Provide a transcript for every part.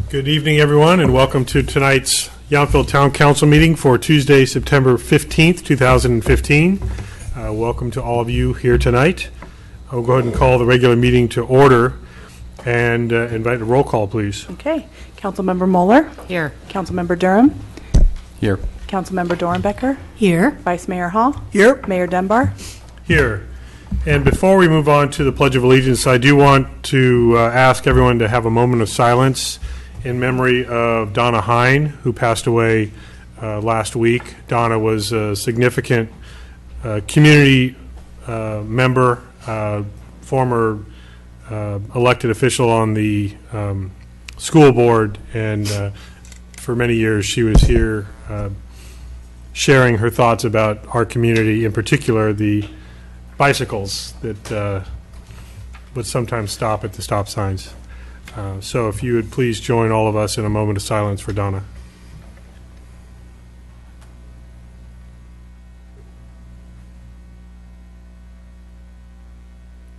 Good evening, everyone, and welcome to tonight's Yountville Town Council meeting for Tuesday, September 15th, 2015. Welcome to all of you here tonight. I'll go ahead and call the regular meeting to order and invite a roll call, please. Okay. Councilmember Moeller. Here. Councilmember Durham. Here. Councilmember Dornbecker. Here. Vice Mayor Hall. Here. Mayor Dunbar. Here. And before we move on to the Pledge of Allegiance, I do want to ask everyone to have a moment of silence in memory of Donna Hine, who passed away last week. Donna was a significant community member, former elected official on the school board, and for many years she was here sharing her thoughts about our community, in particular the bicycles that would sometimes stop at the stop signs. So if you would please join all of us in a moment of silence for Donna.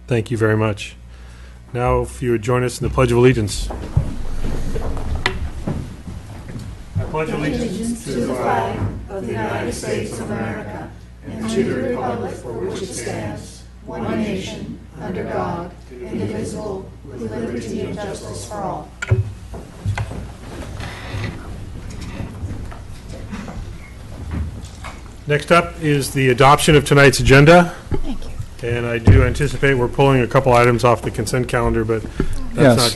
Thank you very much. Now, if you would join us in the Pledge of Allegiance. I pledge allegiance to the flag of the United States of America and to the republic for which it stands, one nation, under God, indivisible, with liberty and justice for all. Next up is the adoption of tonight's agenda. Thank you. And I do anticipate we're pulling a couple items off the consent calendar, but that's Yes,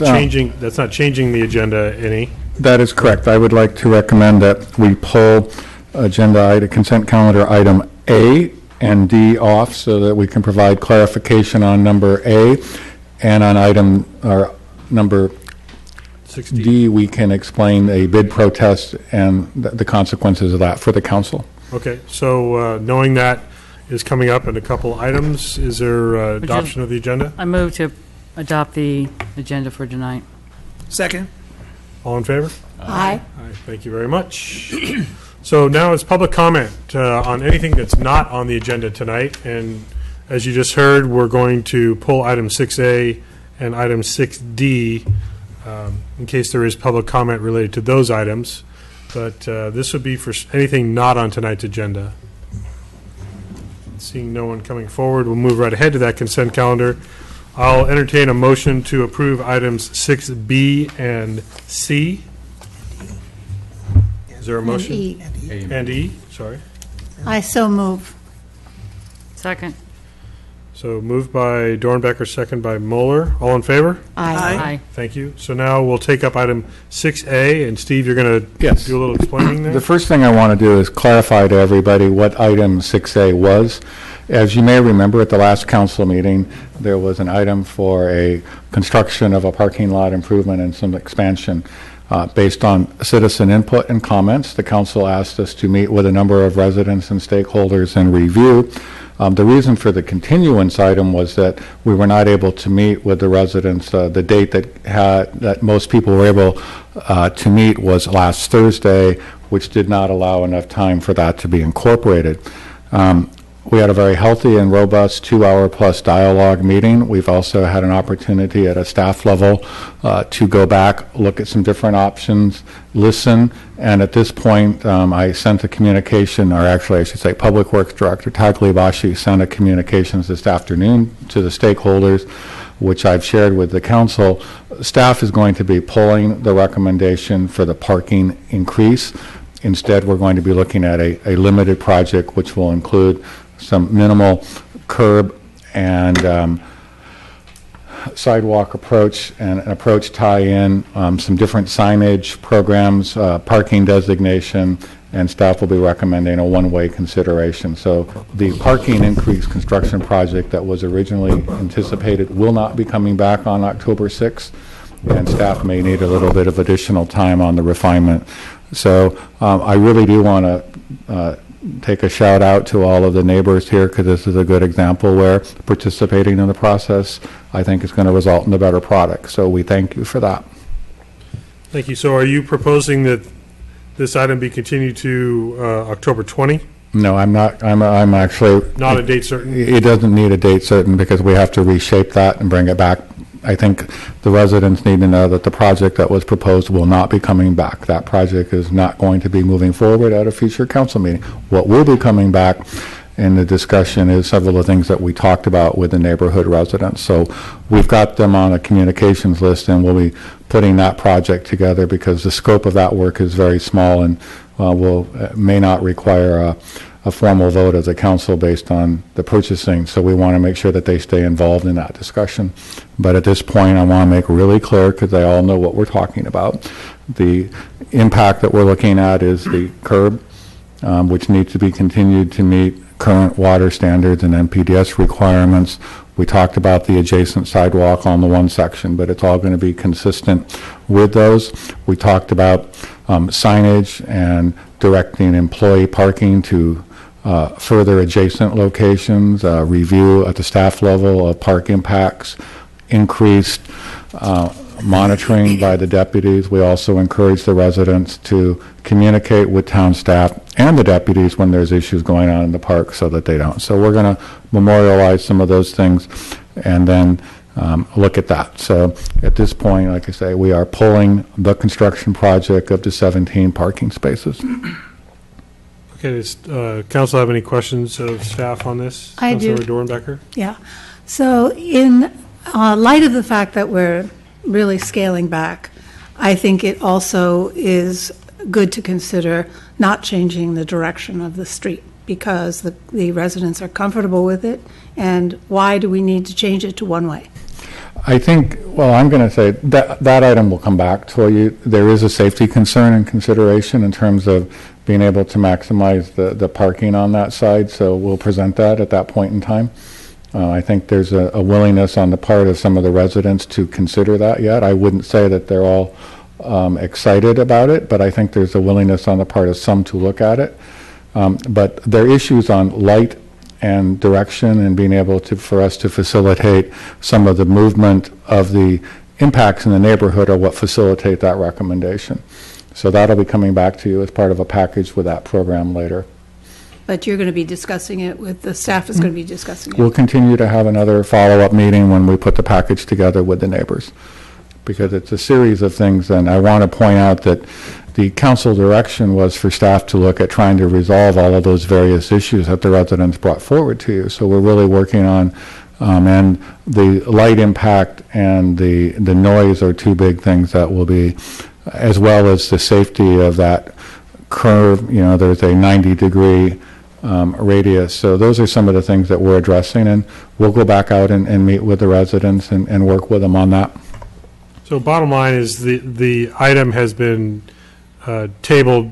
not changing the agenda any. That is correct. I would like to recommend that we pull agenda item, consent calendar item A and D off so that we can provide clarification on number A, and on item or number 60. D, we can explain a bid protest and the consequences of that for the council. Okay, so knowing that is coming up in a couple items, is there adoption of the agenda? I move to adopt the agenda for tonight. Second. All in favor? Aye. All right, thank you very much. So now it's public comment on anything that's not on the agenda tonight. And as you just heard, we're going to pull item 6A and item 6D in case there is public comment related to those items. But this would be for anything not on tonight's agenda. Seeing no one coming forward, we'll move right ahead to that consent calendar. I'll entertain a motion to approve items 6B and C. Is there a motion? And E, sorry. I so move. Second. So moved by Dornbecker, second by Moeller. All in favor? Aye. Thank you. So now we'll take up item 6A, and Steve, you're going to Yes. do a little explaining there? The first thing I want to do is clarify to everybody what item 6A was. As you may remember, at the last council meeting, there was an item for a construction of a parking lot improvement and some expansion. Based on citizen input and comments, the council asked us to meet with a number of residents and stakeholders and review. The reason for the continuance item was that we were not able to meet with the residents. The date that most people were able to meet was last Thursday, which did not allow enough time for that to be incorporated. We had a very healthy and robust 2-hour-plus dialogue meeting. We've also had an opportunity at a staff level to go back, look at some different options, listen, and at this point, I sent a communication, or actually I should say Public Works Director Tagliabashi sent a communications this afternoon to the stakeholders, which I've shared with the council. Staff is going to be pulling the recommendation for the parking increase. Instead, we're going to be looking at a limited project, which will include some minimal curb and sidewalk approach and an approach tie-in, some different signage programs, parking designation, and staff will be recommending a one-way consideration. So the parking increase construction project that was originally anticipated will not be coming back on October 6th, and staff may need a little bit of additional time on the refinement. So I really do want to take a shout out to all of the neighbors here, because this is a good example where participating in the process, I think, is going to result in a better product. So we thank you for that. Thank you. So are you proposing that this item be continued to October 20? No, I'm not. I'm actually not a date certain. It doesn't need a date certain because we have to reshape that and bring it back I think the residents need to know that the project that was proposed will not be coming back. That project is not going to be moving forward at a future council meeting. What will be coming back in the discussion is several of the things that we talked about with the neighborhood residents. So we've got them on a communications list, and we'll be putting that project together because the scope of that work is very small and may not require a formal vote of the council based on the purchasing. So we want to make sure that they stay involved in that discussion. But at this point, I want to make really clear, because they all know what we're talking about, the impact that we're looking at is the curb, which needs to be continued to meet current water standards and NPDS requirements. We talked about the adjacent sidewalk on the one section, but it's all going to be consistent with those. We talked about signage and directing employee parking to further adjacent locations, review at the staff level of park impacts, increased monitoring by the deputies. We also encourage the residents to communicate with town staff and the deputies when there's issues going on in the park so that they don't. So we're going to memorialize some of those things and then look at that. So at this point, like I say, we are pulling the construction project of the 17 parking spaces. Okay, does council have any questions of staff on this? I do. Councilor Dornbecker? Yeah. So in light of the fact that we're really scaling back, I think it also is good to consider not changing the direction of the street because the residents are comfortable with it. And why do we need to change it to one way? I think, well, I'm going to say that item will come back to you. There is a safety concern and consideration in terms of being able to maximize the parking on that side, so we'll present that at that point in time. I think there's a willingness on the part of some of the residents to consider that yet. I wouldn't say that they're all excited about it, but I think there's a willingness on the part of some to look at it. But there are issues on light and direction and being able to, for us to facilitate some of the movement of the impacts in the neighborhood are what facilitate that recommendation. So that'll be coming back to you as part of a package with that program later. But you're going to be discussing it with, the staff is going to be discussing it. We'll continue to have another follow-up meeting when we put the package together with the neighbors, because it's a series of things. And I want to point out that the council direction was for staff to look at trying to resolve all of those various issues that the residents brought forward to you. So we're really working on, and the light impact and the noise are two big things that will be, as well as the safety of that curve. You know, there's a 90-degree radius. So those are some of the things that we're addressing, and we'll go back out and meet with the residents and work with them on that. So bottom line is the item has been tabled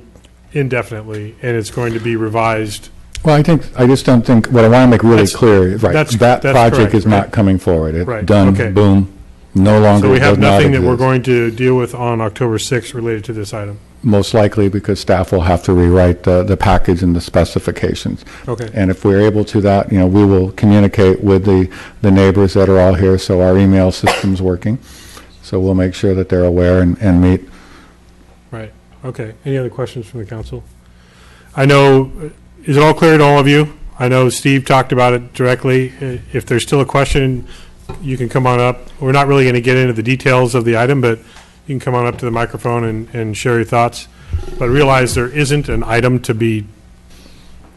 indefinitely, and it's going to be revised. Well, I just don't think, what I want to make really clear, right, that's that project correct, is right? not coming forward. It's Right, done, okay. boom, no longer, So we have does not nothing that we're exist. going to deal with on October 6th related to this item. Most likely because staff will have to rewrite the package and the specifications. Okay. And if we're able to that, we will communicate with the neighbors that are all here, so our email system's working. So we'll make sure that they're aware and meet. Right. Okay. Any other questions from the council? I know, is it all clear to all of you? I know Steve talked about it directly. If there's still a question, you can come on up. We're not really going to get into the details of the item, but you can come on up to the microphone and share your thoughts. But realize there isn't an item to be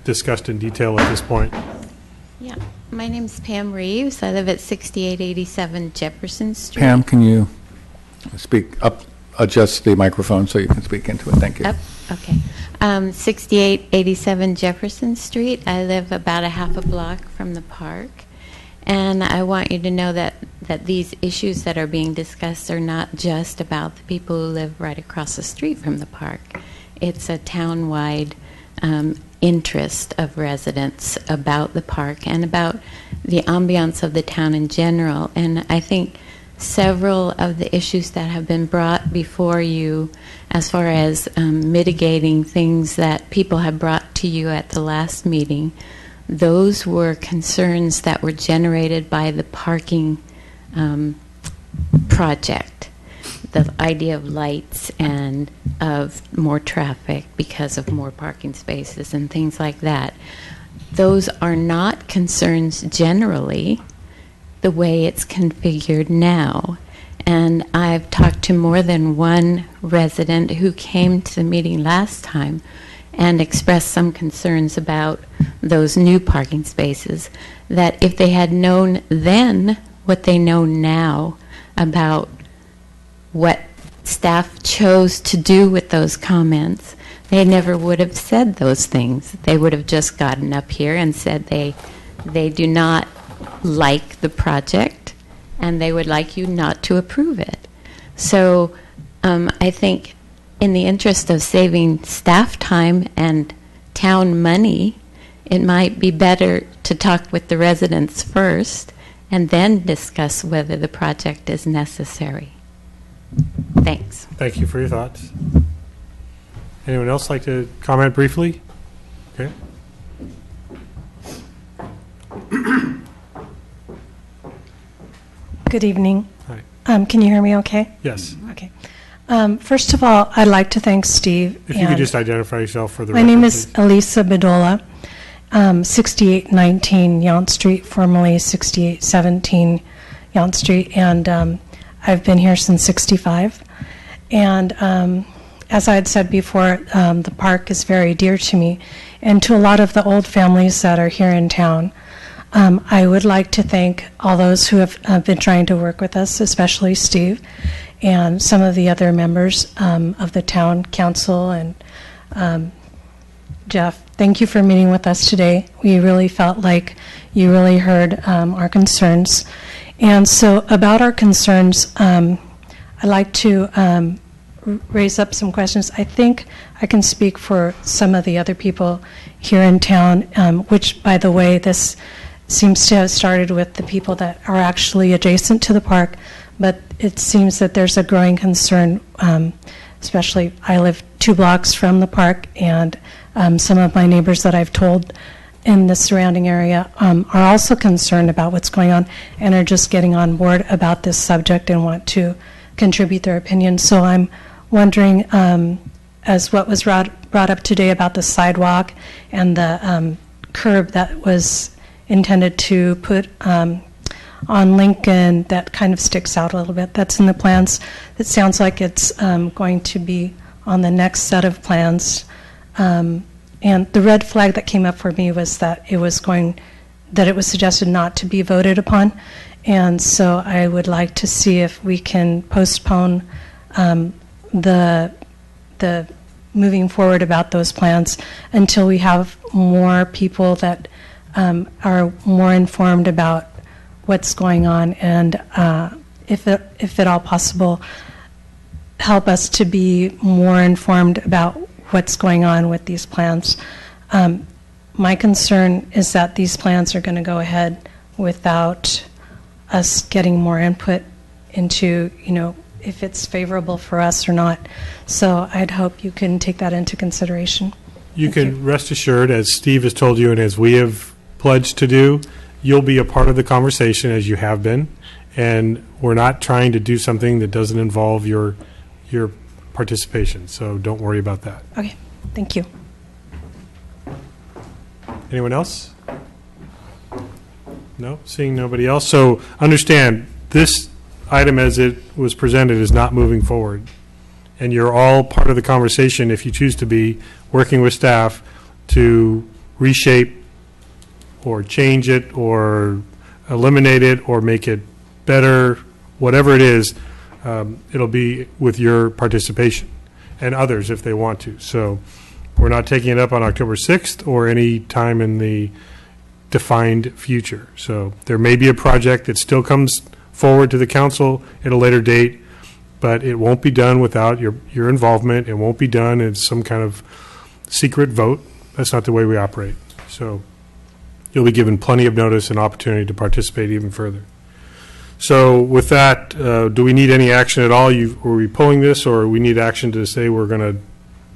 discussed in detail at this point. Yeah, my name's Pam Reeves. I live at 6887 Jefferson Street. Pam, can you speak up, adjust the microphone so you can speak into it? Thank you. Okay. 6887 Jefferson Street. I live about a half a block from the park. And I want you to know that these issues that are being discussed are not just about the people who live right across the street from the park. It's a town-wide interest of residents about the park and about the ambiance of the town in general. And I think several of the issues that have been brought before you as far as mitigating things that people have brought to you at the last meeting, those were concerns that were generated by the parking project. The idea of lights and of more traffic because of more parking spaces and things like that. Those are not concerns generally the way it's configured now. And I've talked to more than one resident who came to the meeting last time and expressed some concerns about those new parking spaces, that if they had known then what they know now about what staff chose to do with those comments, they never would have said those things. They would have just gotten up here and said they do not like the project and they would like you not to approve it. So I think in the interest of saving staff time and town money, it might be better to talk with the residents first and then discuss whether the project is necessary. Thanks. Thank you for your thoughts. Anyone else like to comment briefly? Okay. Good evening. Hi. Can you hear me okay? Yes. Okay. First of all, I'd like to thank Steve. If you could just identify yourself for the My record, name is please. Elisa Bedolla, 6819 Yount Street, formerly 6817 Yount Street, and I've been here since 65. And as I had said before, the park is very dear to me and to a lot of the old families that are here in town. I would like to thank all those who have been trying to work with us, especially Steve and some of the other members of the town council and Jeff. Thank you for meeting with us today. We really felt like you really heard our concerns. And so about our concerns, I'd like to raise up some questions. I think I can speak for some of the other people here in town, which, by the way, this seems to have started with the people that are actually adjacent to the park, but it seems that there's a growing concern, especially I live 2 blocks from the park, and some of my neighbors that I've told in the surrounding area are also concerned about what's going on and are just getting on board about this subject and want to contribute their opinion. So I'm wondering, as what was brought up today about the sidewalk and the curb that was intended to put on Lincoln, that kind of sticks out a little bit. That's in the plans. It sounds like it's going to be on the next set of plans. And the red flag that came up for me was that it was suggested not to be voted upon. And so I would like to see if we can postpone the moving forward about those plans until we have more people that are more informed about what's going on, and if at all possible, help us to be more informed about what's going on with these plans. My concern is that these plans are going to go ahead without us getting more input into, if it's favorable for us or not. So I'd hope you can take that into consideration. You can rest assured, as Steve has told you and as we have pledged to do, you'll be a part of the conversation as you have been, and we're not trying to do something that doesn't involve your participation, so don't worry about that. Okay, thank you. Anyone else? No? Seeing nobody else. So understand, this item as it was presented is not moving forward, and you're all part of the conversation if you choose to be, working with staff to reshape or change it or eliminate it or make it better, whatever it is. It'll be with your participation and others if they want to. So we're not taking it up on October 6th or any time in the defined future. So there may be a project that still comes forward to the council at a later date, but it won't be done without your involvement. It won't be done as some kind of secret vote. That's not the way we operate. So you'll be given plenty of notice and opportunity to participate even further. So with that, do we need any action at all? Are we pulling this, or we need action to say we're going to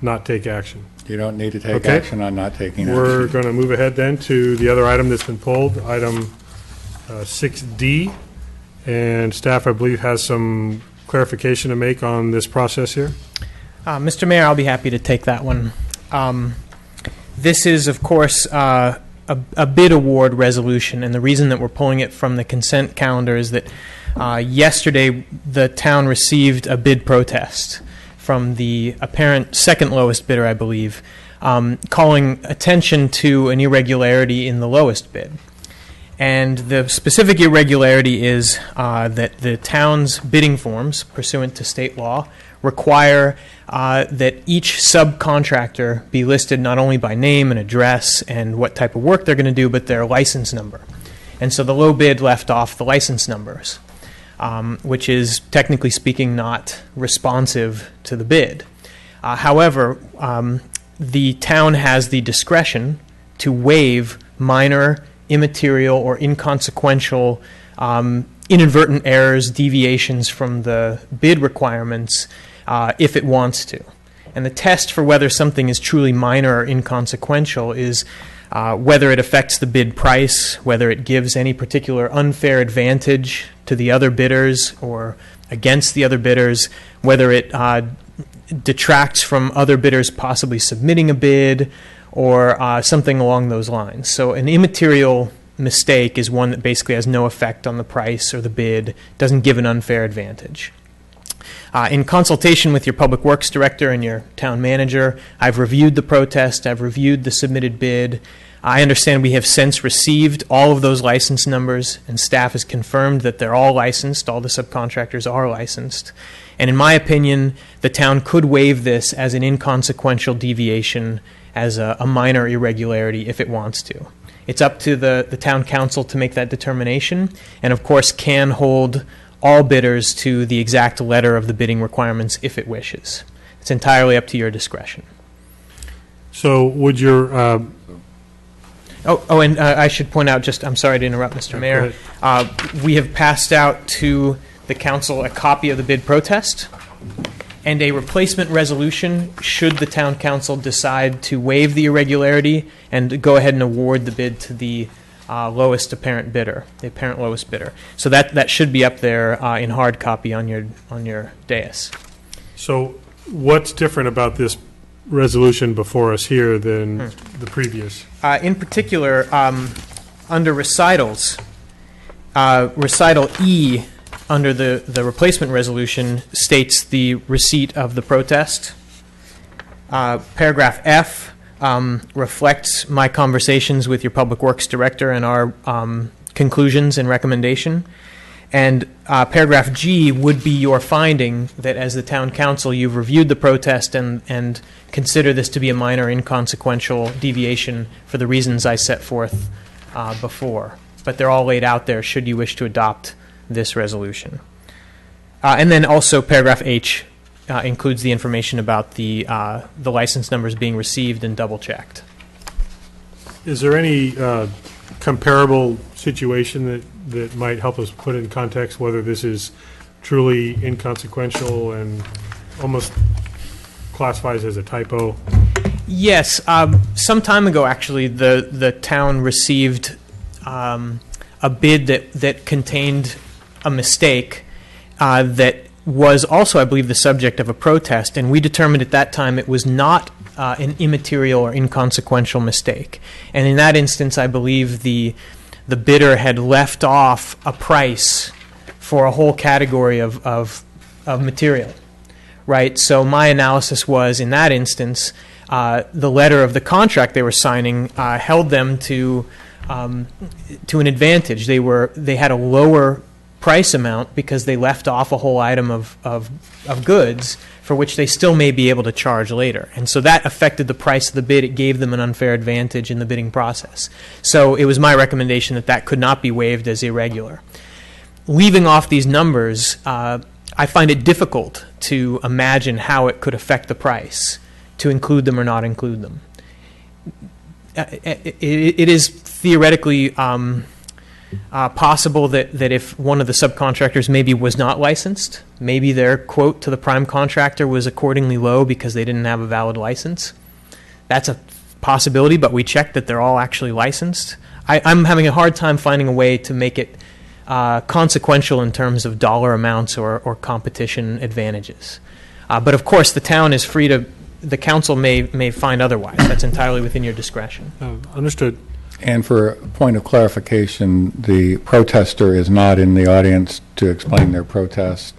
not take action? You don't need to take Okay. action on not taking action. We're going to move ahead then to the other item that's been pulled, item 6D. And staff, I believe, has some clarification to make on this process here. Mr. Mayor, I'll be happy to take that one. This is, of course, a bid award resolution, and the reason that we're pulling it from the consent calendar is that yesterday the town received a bid protest from the apparent second lowest bidder, I believe, calling attention to an irregularity in the lowest bid. And the specific irregularity is that the town's bidding forms, pursuant to state law, require that each subcontractor be listed not only by name and address and what type of work they're going to do, but their license number. And so the low bid left off the license numbers, which is, technically speaking, not responsive to the bid. However, the town has the discretion to waive minor, immaterial, or inconsequential inadvertent errors, deviations from the bid requirements if it wants to. And the test for whether something is truly minor or inconsequential is whether it affects the bid price, whether it gives any particular unfair advantage to the other bidders or against the other bidders, whether it detracts from other bidders possibly submitting a bid, or something along those lines. So an immaterial mistake is one that basically has no effect on the price or the bid, doesn't give an unfair advantage. In consultation with your Public Works Director and your town manager, I've reviewed the protest, I've reviewed the submitted bid. I understand we have since received all of those license numbers, and staff has confirmed that they're all licensed, all the subcontractors are licensed. And in my opinion, the town could waive this as an inconsequential deviation, as a minor irregularity if it wants to. It's up to the town council to make that determination, and of course can hold all bidders to the exact letter of the bidding requirements if it wishes. It's entirely up to your discretion. So would your, And I should point out, I'm sorry to interrupt, Mr. Mayor. We have passed out to the council a copy of the bid protest and a replacement resolution should the town council decide to waive the irregularity and go ahead and award the bid to the lowest apparent bidder, the apparent lowest bidder. So that should be up there in hard copy on your dais. so what's different about this resolution before us here than the previous? In particular, under recitals, recital E under the replacement resolution states the receipt of the protest. Paragraph F reflects my conversations with your Public Works Director and our conclusions and recommendation. And paragraph G would be your finding that as the town council you've reviewed the protest and consider this to be a minor inconsequential deviation for the reasons I set forth before. But they're all laid out there should you wish to adopt this resolution. And then also paragraph H includes the information about the license numbers being received and double-checked. Is there any comparable situation that might help us put in context whether this is truly inconsequential and almost classifies as a typo? Yes. Some time ago, actually, the town received a bid that contained a mistake that was also, I believe, the subject of a protest, and we determined at that time it was not an immaterial or inconsequential mistake. And in that instance, I believe the bidder had left off a price for a whole category of material, right? So my analysis was, in that instance, the letter of the contract they were signing held them to an advantage. They had a lower price amount because they left off a whole item of goods for which they still may be able to charge later. And so that affected the price of the bid. It gave them an unfair advantage in the bidding process. So it was my recommendation that could not be waived as irregular. Leaving off these numbers, I find it difficult to imagine how it could affect the price, to include them or not include them. It is theoretically possible that if one of the subcontractors maybe was not licensed, maybe their quote to the prime contractor was accordingly low because they didn't have a valid license. That's a possibility, but we checked that they're all actually licensed. I'm having a hard time finding a way to make it consequential in terms of dollar amounts or competition advantages. But of course, the town is free to, the council may find otherwise. That's entirely within your discretion. Understood. And for a point of clarification, the protester is not in the audience to explain their protest.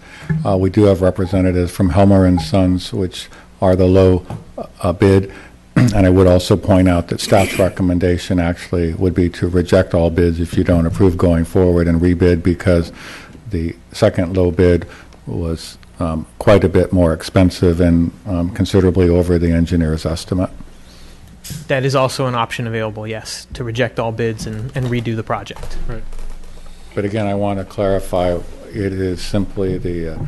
We do have representatives from Helmer and Sons, which are the low bid. And I would also point out that staff's recommendation actually would be to reject all bids if you don't approve going forward and rebid, because the second low bid was quite a bit more expensive and considerably over the engineer's estimate. That is also an option available, yes, to reject all bids and redo the project. Right. But again, I want to clarify, it is simply the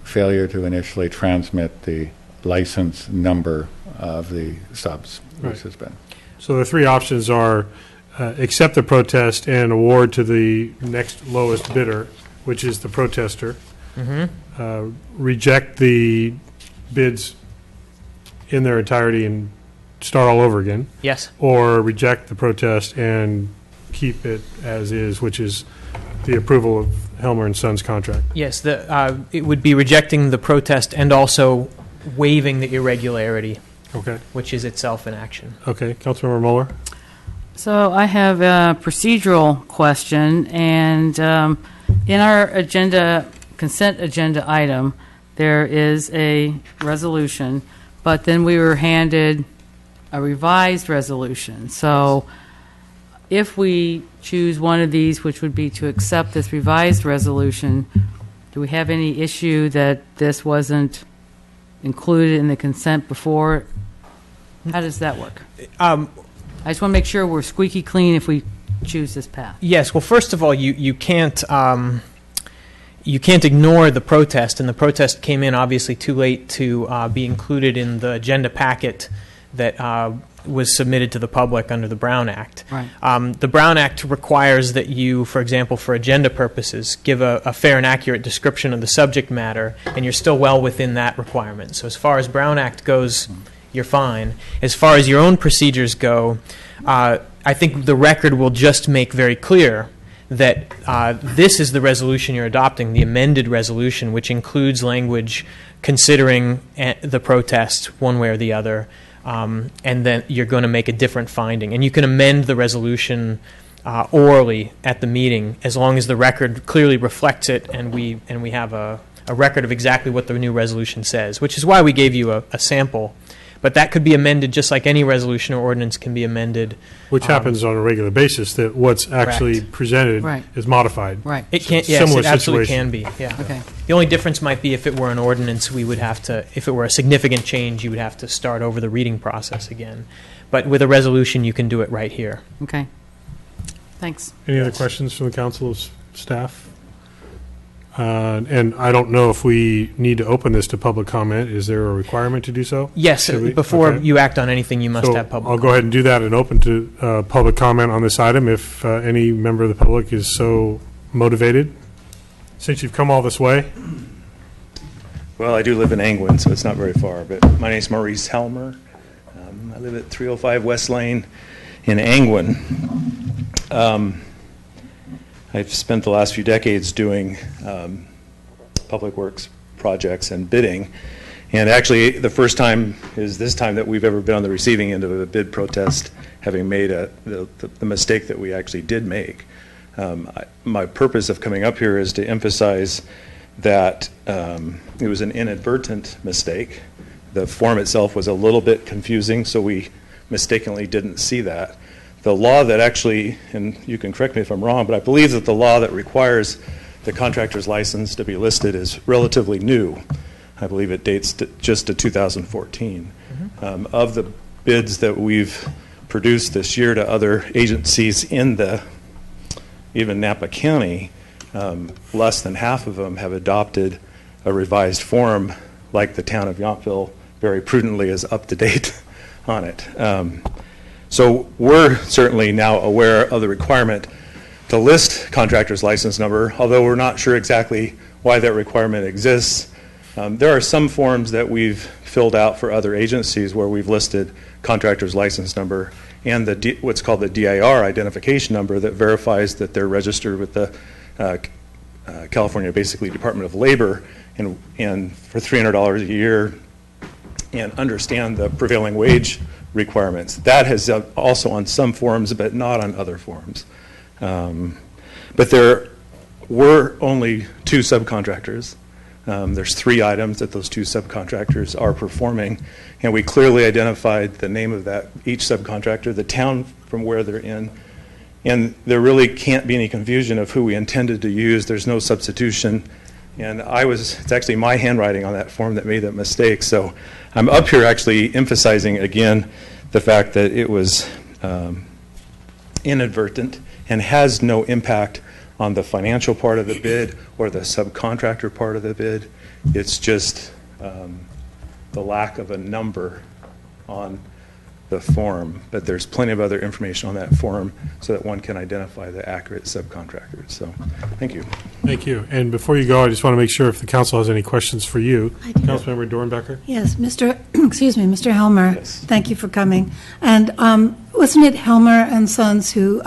failure to initially transmit the license number of the subs, which has been. So the three options are accept the protest and award to the next lowest bidder, which is the protester. Reject the bids in their entirety and start all over again. Yes. Or reject the protest and keep it as is, which is the approval of Helmer and Sons contract. Yes, it would be rejecting the protest and also waiving the irregularity, Okay. which is itself an action. Okay. Councilmember Mueller? So I have a procedural question, and in our consent agenda item, there is a resolution, but then we were handed a revised resolution. So if we choose one of these, which would be to accept this revised resolution, do we have any issue that this wasn't included in the consent before? How does that work? I just want to make sure we're squeaky clean if we choose this path. Yes. Well, first of all, you can't ignore the protest, and the protest came in obviously too late to be included in the agenda packet that was submitted to the public under the Brown Act. Right. The Brown Act requires that you, for example, for agenda purposes, give a fair and accurate description of the subject matter, and you're still well within that requirement. So as far as Brown Act goes, you're fine. As far as your own procedures go, I think the record will just make very clear that this is the resolution you're adopting, the amended resolution, which includes language considering the protest one way or the other, and then you're going to make a different finding. And you can amend the resolution orally at the meeting as long as the record clearly reflects it, and we have a record of exactly what the new resolution says, which is why we gave you a sample. But that could be amended just like any resolution or ordinance can be amended. Which happens on a regular basis, that what's actually presented Right. is modified. Right. It can, So yes, similar it absolutely situation. can be. Yeah. Okay. The only difference might be if it were an ordinance, we would have to, if it were a significant change, you would have to start over the reading process again. But with a resolution, you can do it right here. Okay. Thanks. Any other questions from the council's staff? And I don't know if we need to open this to public comment. Is there a requirement to do so? Yes, Should we? before Okay. you act on anything, you must So have public. I'll go ahead and do that and open to public comment on this item if any member of the public is so motivated. Since you've come all this way, Well, I do live in Angwin, so it's not very far, but my name's Maurice Helmer. I live at 305 West Lane in Angwin. I've spent the last few decades doing public works projects and bidding, and actually the first time is this time that we've ever been on the receiving end of a bid protest, having made the mistake that we actually did make. My purpose of coming up here is to emphasize that it was an inadvertent mistake. The form itself was a little bit confusing, so we mistakenly didn't see that. The law that actually, and you can correct me if I'm wrong, but I believe that the law that requires the contractor's license to be listed is relatively new. I believe it dates just to 2014. Of the bids that we've produced this year to other agencies in even Napa County, less than half of them have adopted a revised form, like the town of Yountville very prudently is up to date on it. So we're certainly now aware of the requirement to list contractor's license number, although we're not sure exactly why that requirement exists. There are some forms that we've filled out for other agencies where we've listed contractor's license number and what's called the DIR identification number that verifies that they're registered with the California, basically, Department of Labor, and for $300 a year, and understand the prevailing wage requirements. That has also on some forms, but not on other forms. But there were only 2 subcontractors. There's 3 items that those 2 subcontractors are performing, and we clearly identified the name of each subcontractor, the town from where they're in, and there really can't be any confusion of who we intended to use. There's no substitution, and it's actually my handwriting on that form that made that mistake. So I'm up here actually emphasizing again the fact that it was inadvertent and has no impact on the financial part of the bid or the subcontractor part of the bid. It's just the lack of a number on the form, but there's plenty of other information on that form so that one can identify the accurate subcontractors. So, thank you. Thank you. And before you go, I just want to make sure if the council has any questions for you. Councilmember Dornbecker? Yes, Mr. Helmer, Yes. thank you for coming. And wasn't it Helmer and Sons who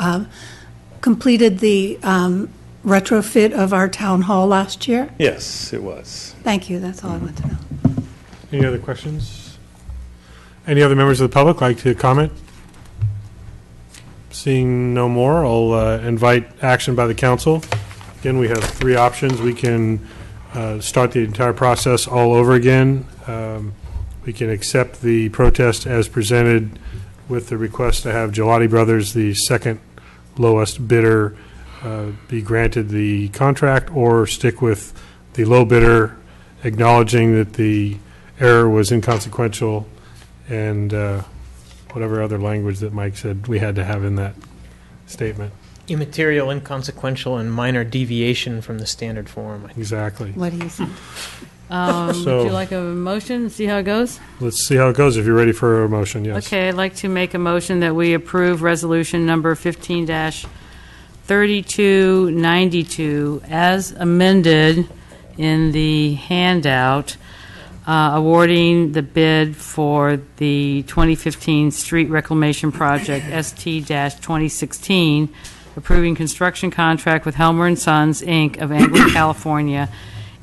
completed the retrofit of our town hall last year? Yes, it was. Thank you, that's all I want to know. Any other questions? Any other members of the public like to comment? Seeing no more, I'll invite action by the council. Again, we have 3 options. We can start the entire process all over again. We can accept the protest as presented with the request to have Gelati Brothers, the second lowest bidder, be granted the contract, or stick with the low bidder, acknowledging that the error was inconsequential and whatever other language that Mike said we had to have in that statement. Immaterial, inconsequential, and minor deviation from the standard form. Exactly. What do you think? Would So- you like a motion? See how it goes? Let's see how it goes if you're ready for a motion, yes. Okay, I'd like to make a motion that we approve resolution number 15-3292 as amended in the handout, awarding the bid for the 2015 street reclamation project ST-2016, approving construction contract with Helmer and Sons, Inc. of Angler, California,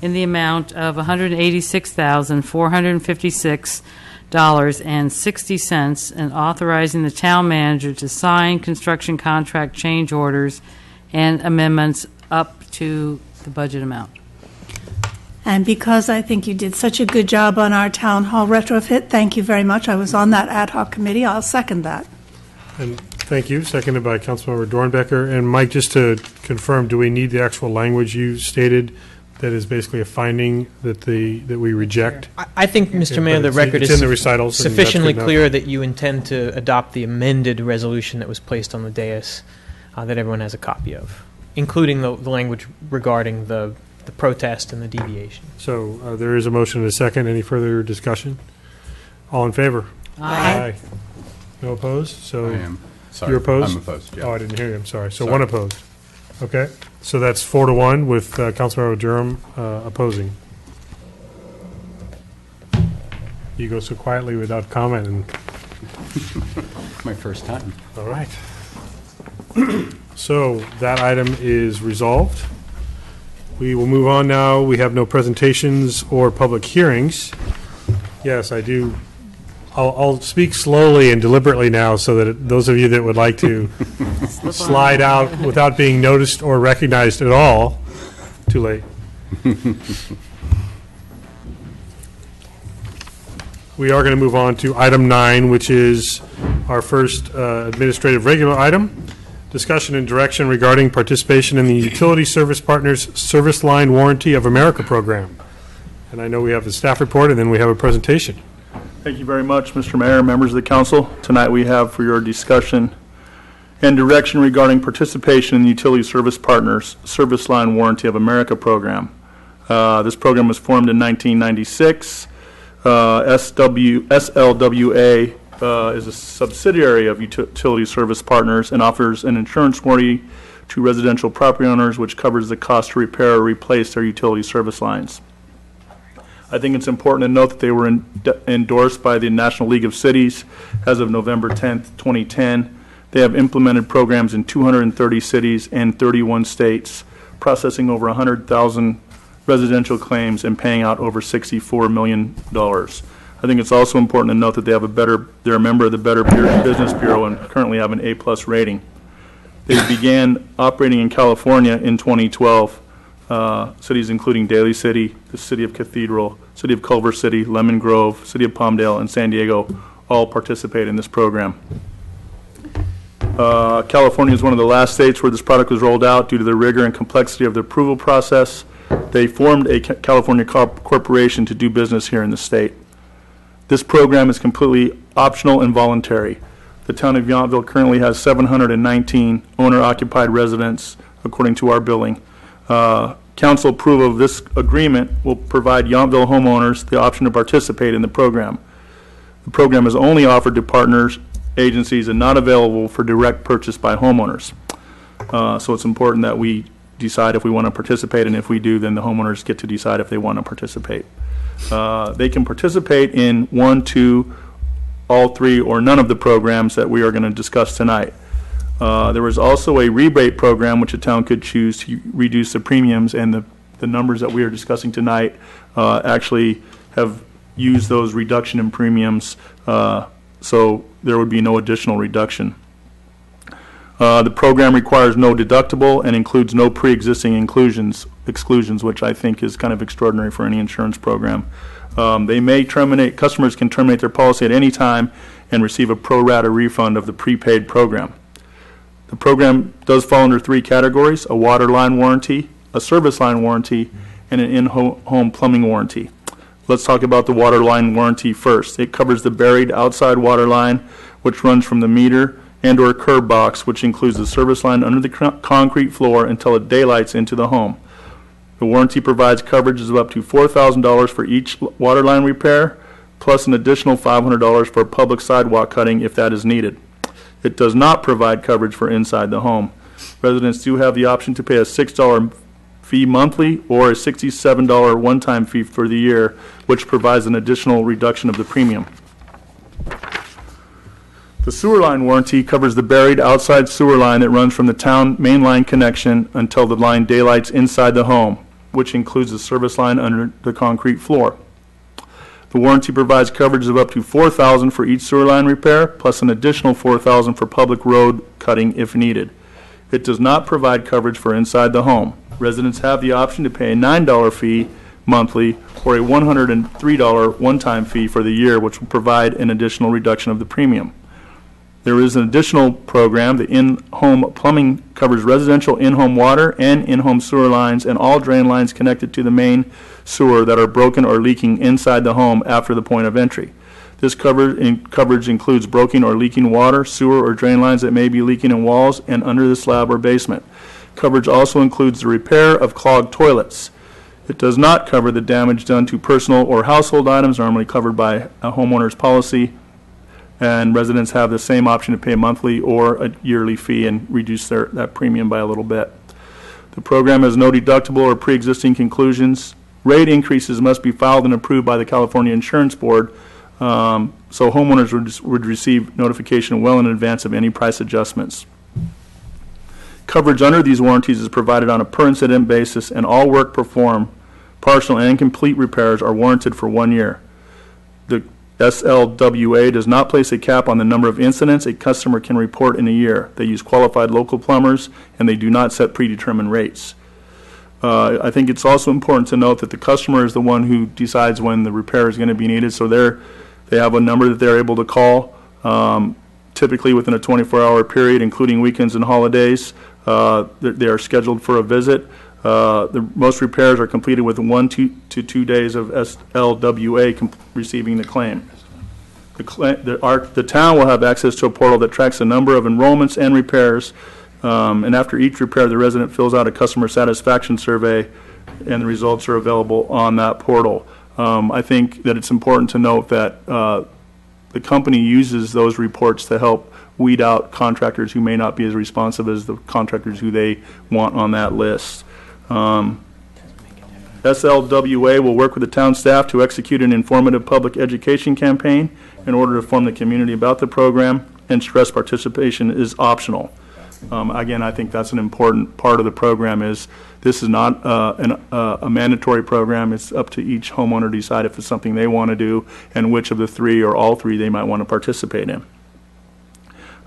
in the amount of $186,456.60, and authorizing the town manager to sign construction contract change orders and amendments up to the budget amount. And because I think you did such a good job on our town hall retrofit, thank you very much. I was on that ad hoc committee. I'll second that. And thank you, seconded by Councilmember Dornbecker. And Mike, just to confirm, do we need the actual language you stated that is basically a finding that we reject? I think, Mr. Mayor, the It's- record it's is in the recitals, and that's sufficiently good enough. clear that you intend to adopt the amended resolution that was placed on the dais that everyone has a copy of, including the language regarding the protest and the deviation. So there is a motion and a second. Any further discussion? All in favor? Aye. No opposed? So I am. Sorry. you're opposed? I'm opposed, yeah. Oh, I didn't hear you. I'm sorry. So Sorry. one opposed. Okay. So that's 4-1 with Councilmember Durham opposing. You go so quietly without comment. And My first time. all right. So that item is resolved. We will move on now. We have no presentations or public hearings. Yes, I do. I'll speak slowly and deliberately now so that those of you that would like to slide out without being noticed or recognized at all, too late. We are going to move on to item 9, which is our first administrative regular item. Discussion and direction regarding participation in the Utility Service Partners Service Line Warranty of America program. And I know we have the staff report, and then we have a presentation. Thank you very much, Mr. Mayor, members of the council. Tonight we have for your discussion and direction regarding participation in the Utility Service Partners Service Line Warranty of America program. This program was formed in 1996. SLWA is a subsidiary of Utility Service Partners and offers an insurance warranty to residential property owners, which covers the cost to repair or replace their utility service lines. I think it's important to note that they were endorsed by the National League of Cities as of November 10th, 2010. They have implemented programs in 230 cities and 31 states, processing over 100,000 residential claims and paying out over $64 million. I think it's also important to note that they're a member of the Better Business Bureau and currently have an A+ rating. They began operating in California in 2012. Cities including Daly City, the City of Cathedral, City of Culver City, Lemon Grove, City of Palmdale, and San Diego all participate in this program. California is one of the last states where this product was rolled out due to the rigor and complexity of the approval process. They formed a California corporation to do business here in the state. This program is completely optional and voluntary. The town of Yountville currently has 719 owner-occupied residents, according to our billing. Council approval of this agreement will provide Yountville homeowners the option to participate in the program. The program is only offered to partners, agencies, and not available for direct purchase by homeowners. So it's important that we decide if we want to participate, and if we do, then the homeowners get to decide if they want to participate. They can participate in 1, 2, all 3, or none of the programs that we are going to discuss tonight. There was also a rebate program which a town could choose to reduce the premiums, and the numbers that we are discussing tonight actually have used those reduction in premiums, so there would be no additional reduction. The program requires no deductible and includes no pre-existing exclusions, which I think is kind of extraordinary for any insurance program. Customers can terminate their policy at any time and receive a pro rata refund of the prepaid program. The program does fall under 3 categories: a water line warranty, a service line warranty, and an in-home plumbing warranty. Let's talk about the water line warranty first. It covers the buried outside water line, which runs from the meter and or curb box, which includes the service line under the concrete floor until it daylights into the home. The warranty provides coverages of up to $4,000 for each water line repair, plus an additional $500 for public sidewalk cutting if that is needed. It does not provide coverage for inside the home. Residents do have the option to pay a $6 fee monthly or a $67 one-time fee for the year, which provides an additional reduction of the premium. The sewer line warranty covers the buried outside sewer line that runs from the town main line connection until the line daylights inside the home, which includes the service line under the concrete floor. The warranty provides coverage of up to $4,000 for each sewer line repair, plus an additional $4,000 for public road cutting if needed. It does not provide coverage for inside the home. Residents have the option to pay a $9 fee monthly or a $103 one-time fee for the year, which will provide an additional reduction of the premium. There is an additional program. The in-home plumbing covers residential in-home water and in-home sewer lines and all drain lines connected to the main sewer that are broken or leaking inside the home after the point of entry. This coverage includes broken or leaking water, sewer, or drain lines that may be leaking in walls and under the slab or basement. Coverage also includes the repair of clogged toilets. It does not cover the damage done to personal or household items normally covered by a homeowner's policy, and residents have the same option to pay a monthly or a yearly fee and reduce that premium by a little bit. The program has no deductible or pre-existing conclusions. Rate increases must be filed and approved by the California Insurance Board, so homeowners would receive notification well in advance of any price adjustments. Coverage under these warranties is provided on a per-incident basis, and all work performed, partial and complete repairs, are warranted for 1 year. The SLWA does not place a cap on the number of incidents a customer can report in a year. They use qualified local plumbers, and they do not set predetermined rates. I think it's also important to note that the customer is the one who decides when the repair is going to be needed, so they have a number that they're able to call, typically within a 24-hour period, including weekends and holidays. They are scheduled for a visit. Most repairs are completed within 1 to 2 days of SLWA receiving the claim. The town will have access to a portal that tracks the number of enrollments and repairs, and after each repair, the resident fills out a customer satisfaction survey, and the results are available on that portal. I think that it's important to note that the company uses those reports to help weed out contractors who may not be as responsive as the contractors who they want on that list. SLWA will work with the town staff to execute an informative public education campaign in order to inform the community about the program, and stress participation is optional. Again, I think that's an important part of the program, is This is not a mandatory program. It's up to each homeowner to decide if it's something they want to do and which of the three or all three they might want to participate in.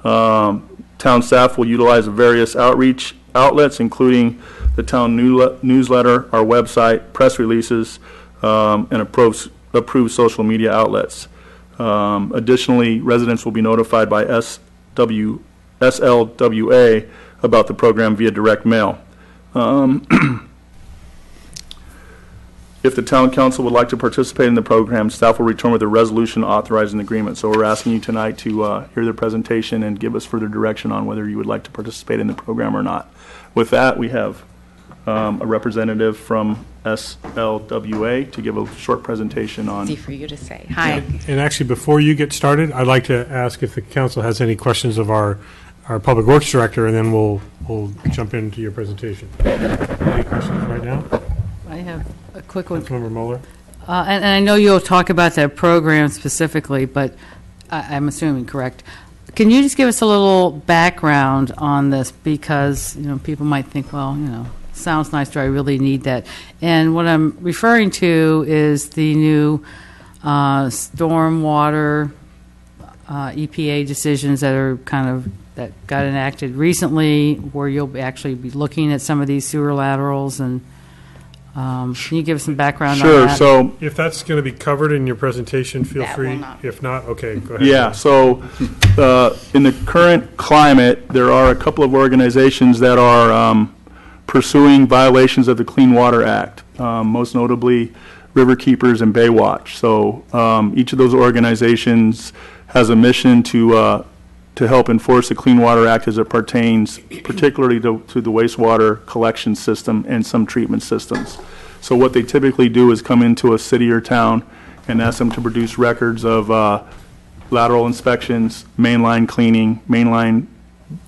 Town staff will utilize various outreach outlets, including the town newsletter, our website, press releases, and approved social media outlets. Additionally, residents will be notified by SLWA about the program via direct mail. If the town council would like to participate in the program, staff will return with a resolution authorizing the agreement. So we're asking you tonight to hear the presentation and give us further direction on whether you would like to participate in the program or not. With that, we have a representative from SLWA to give a short presentation on. Easy for you to say. Hi. And actually, before you get started, I'd like to ask if the council has any questions of our Public Works Director, and then we'll jump into your presentation. Any questions right now? I have a quick one. Councilmember Mueller? And I know you'll talk about that program specifically, but I'm assuming correct. Can you just give us a little background on this? Because, people might think, well, sounds nice. Do I really need that? And what I'm referring to is the new stormwater EPA decisions that got enacted recently, where you'll actually be looking at some of these sewer laterals. And can you give us some background on that? Sure. So if that's going to be covered in your presentation, feel That free. will not. If not, okay, go ahead. yeah, so in the current climate, there are a couple of organizations that are pursuing violations of the Clean Water Act, most notably River Keepers and Baywatch. So each of those organizations has a mission to help enforce the Clean Water Act as it pertains particularly to the wastewater collection system and some treatment systems. So what they typically do is come into a city or town and ask them to produce records of lateral inspections, mainline cleaning, mainline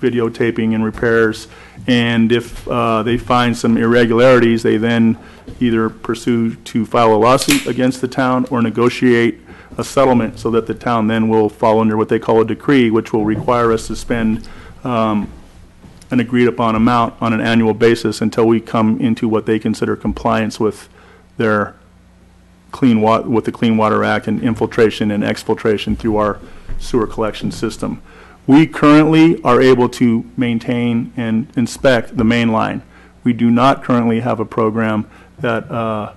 videotaping and repairs, and if they find some irregularities, they then either pursue to file a lawsuit against the town or negotiate a settlement so that the town then will fall under what they call a decree, which will require us to spend an agreed upon amount on an annual basis until we come into what they consider compliance with their with the Clean Water Act and infiltration and exfiltration through our sewer collection system. We currently are able to maintain and inspect the main line. We do not currently have a program that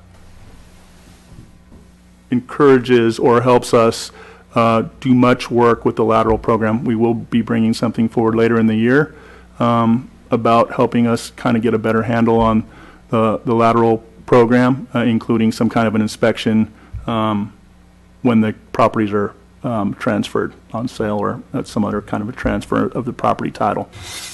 encourages or helps us do much work with the lateral program. We will be bringing something forward later in the year about helping us kind of get a better handle on the lateral program, including some kind of an inspection when the properties are transferred on sale or at some other kind of a transfer of the property title.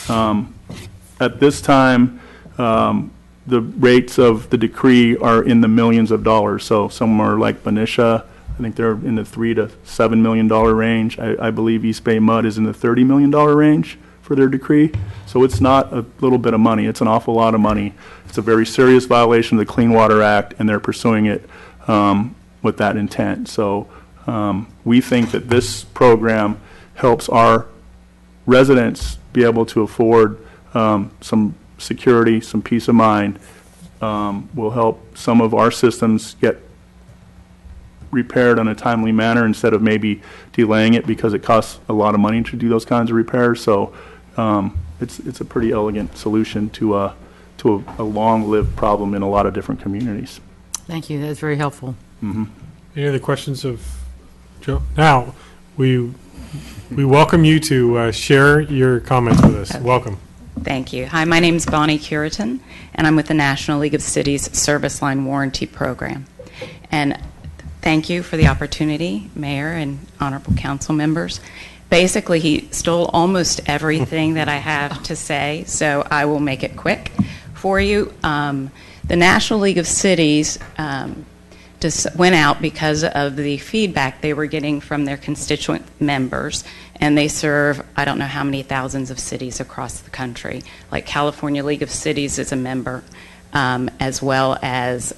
At this time, the rates of the decree are in the millions of dollars. So somewhere like Benicia, I think they're in the $3 to $7 million range. I believe East Bay Mud is in the $30 million range for their decree. So it's not a little bit of money. It's an awful lot of money. It's a very serious violation of the Clean Water Act, and they're pursuing it with that intent. So we think that this program helps our residents be able to afford some security, some peace of mind, will help some of our systems get repaired in a timely manner instead of maybe delaying it because it costs a lot of money to do those kinds of repairs. So it's a pretty elegant solution to a long-lived problem in a lot of different communities. Thank you. That's very helpful. Mm-hmm. Any other questions of Joe? Now, we welcome you to share your comments with us. Okay. Welcome. Thank you. Hi, my name is Bonnie Curitan, and I'm with the National League of Cities Service Line Warranty Program. And thank you for the opportunity, Mayor and honorable council members. Basically, he stole almost everything that I have to say, so I will make it quick for you. The National League of Cities just went out because of the feedback they were getting from their constituent members, and they serve I don't know how many thousands of cities across the country. Like California League of Cities is a member, as well as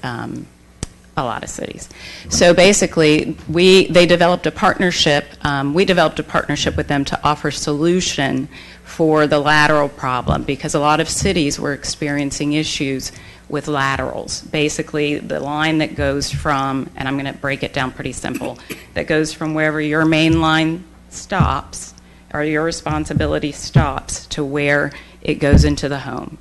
A lot of cities. So basically, they developed a partnership. We developed a partnership with them to offer solution for the lateral problem, because a lot of cities were experiencing issues with laterals. Basically, the line that goes from, and I'm going to break it down pretty simple, that goes from wherever your main line stops, or your responsibility stops, to where it goes into the home.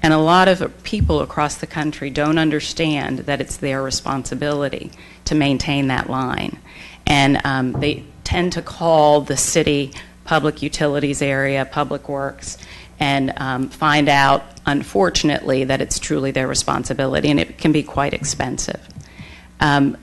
And a lot of people across the country don't understand that it's their responsibility to maintain that line. And they tend to call the city public utilities area, public works, and find out, unfortunately, that it's truly their responsibility, and it can be quite expensive.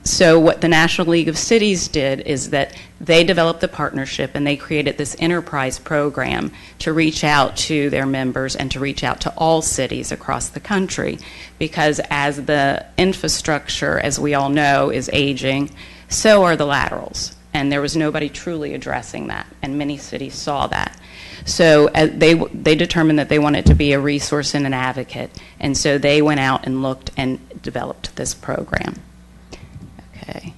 So what the National League of Cities did is that they developed the partnership, and they created this enterprise program to reach out to their members and to reach out to all cities across the country, because as the infrastructure, as we all know, is aging, so are the laterals. And there was nobody truly addressing that, and many cities saw that. So they determined that they wanted to be a resource and an advocate, and so they went out and looked and developed this program. Okay.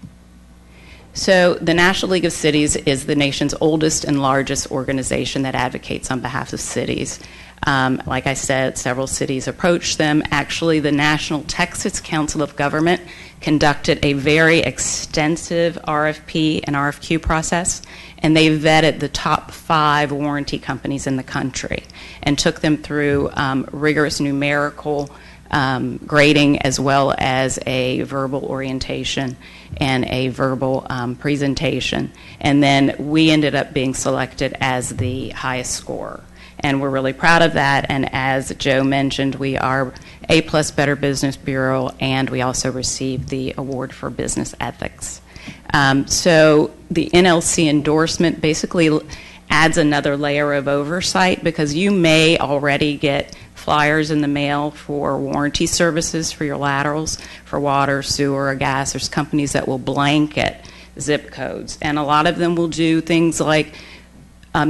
So the National League of Cities is the nation's oldest and largest organization that advocates on behalf of cities. Like I said, several cities approached them. Actually, the National Texas Council of Government conducted a very extensive RFP and RFQ process, and they vetted the top 5 warranty companies in the country and took them through rigorous numerical grading, as well as a verbal orientation and a verbal presentation. And then we ended up being selected as the highest scorer. And we're really proud of that. And as Joe mentioned, we are A+ Better Business Bureau, and we also received the Award for Business Ethics. So the NLC endorsement basically adds another layer of oversight, because you may already get flyers in the mail for warranty services for your laterals, for water, sewer, or gas. There's companies that will blanket zip codes, and a lot of them will do things like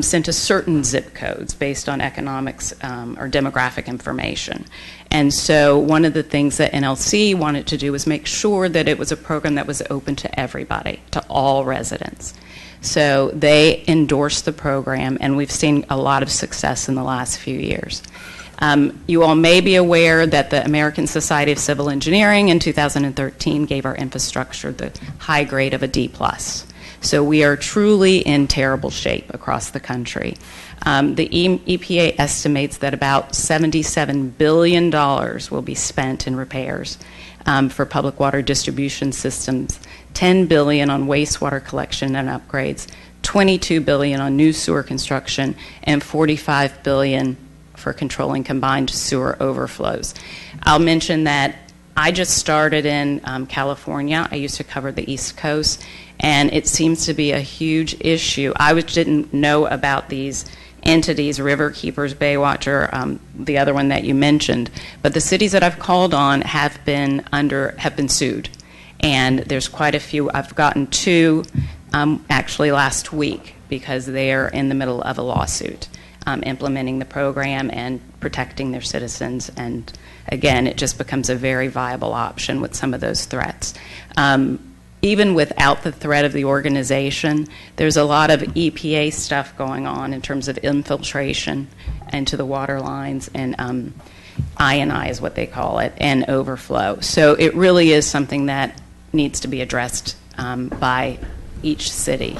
sent to certain zip codes based on economics or demographic information. And so one of the things that NLC wanted to do was make sure that it was a program that was open to everybody, to all residents. So they endorsed the program, and we've seen a lot of success in the last few years. You all may be aware that the American Society of Civil Engineering in 2013 gave our infrastructure the high grade of a D+. So we are truly in terrible shape across the country. The EPA estimates that about $77 billion will be spent in repairs for public water distribution systems, $10 billion on wastewater collection and upgrades, $22 billion on new sewer construction, and $45 billion for controlling combined sewer overflows. I'll mention that I just started in California. I used to cover the East Coast, and it seems to be a huge issue. I didn't know about these entities, Riverkeepers, Baywatcher, the other one that you mentioned, but the cities that I've called on have been sued, and there's quite a few. I've gotten 2 actually last week, because they are in the middle of a lawsuit implementing the program and protecting their citizens. And again, it just becomes a very viable option with some of those threats. Even without the threat of the organization, there's a lot of EPA stuff going on in terms of infiltration into the water lines, and I&I is what they call it, and overflow. So it really is something that needs to be addressed by each city.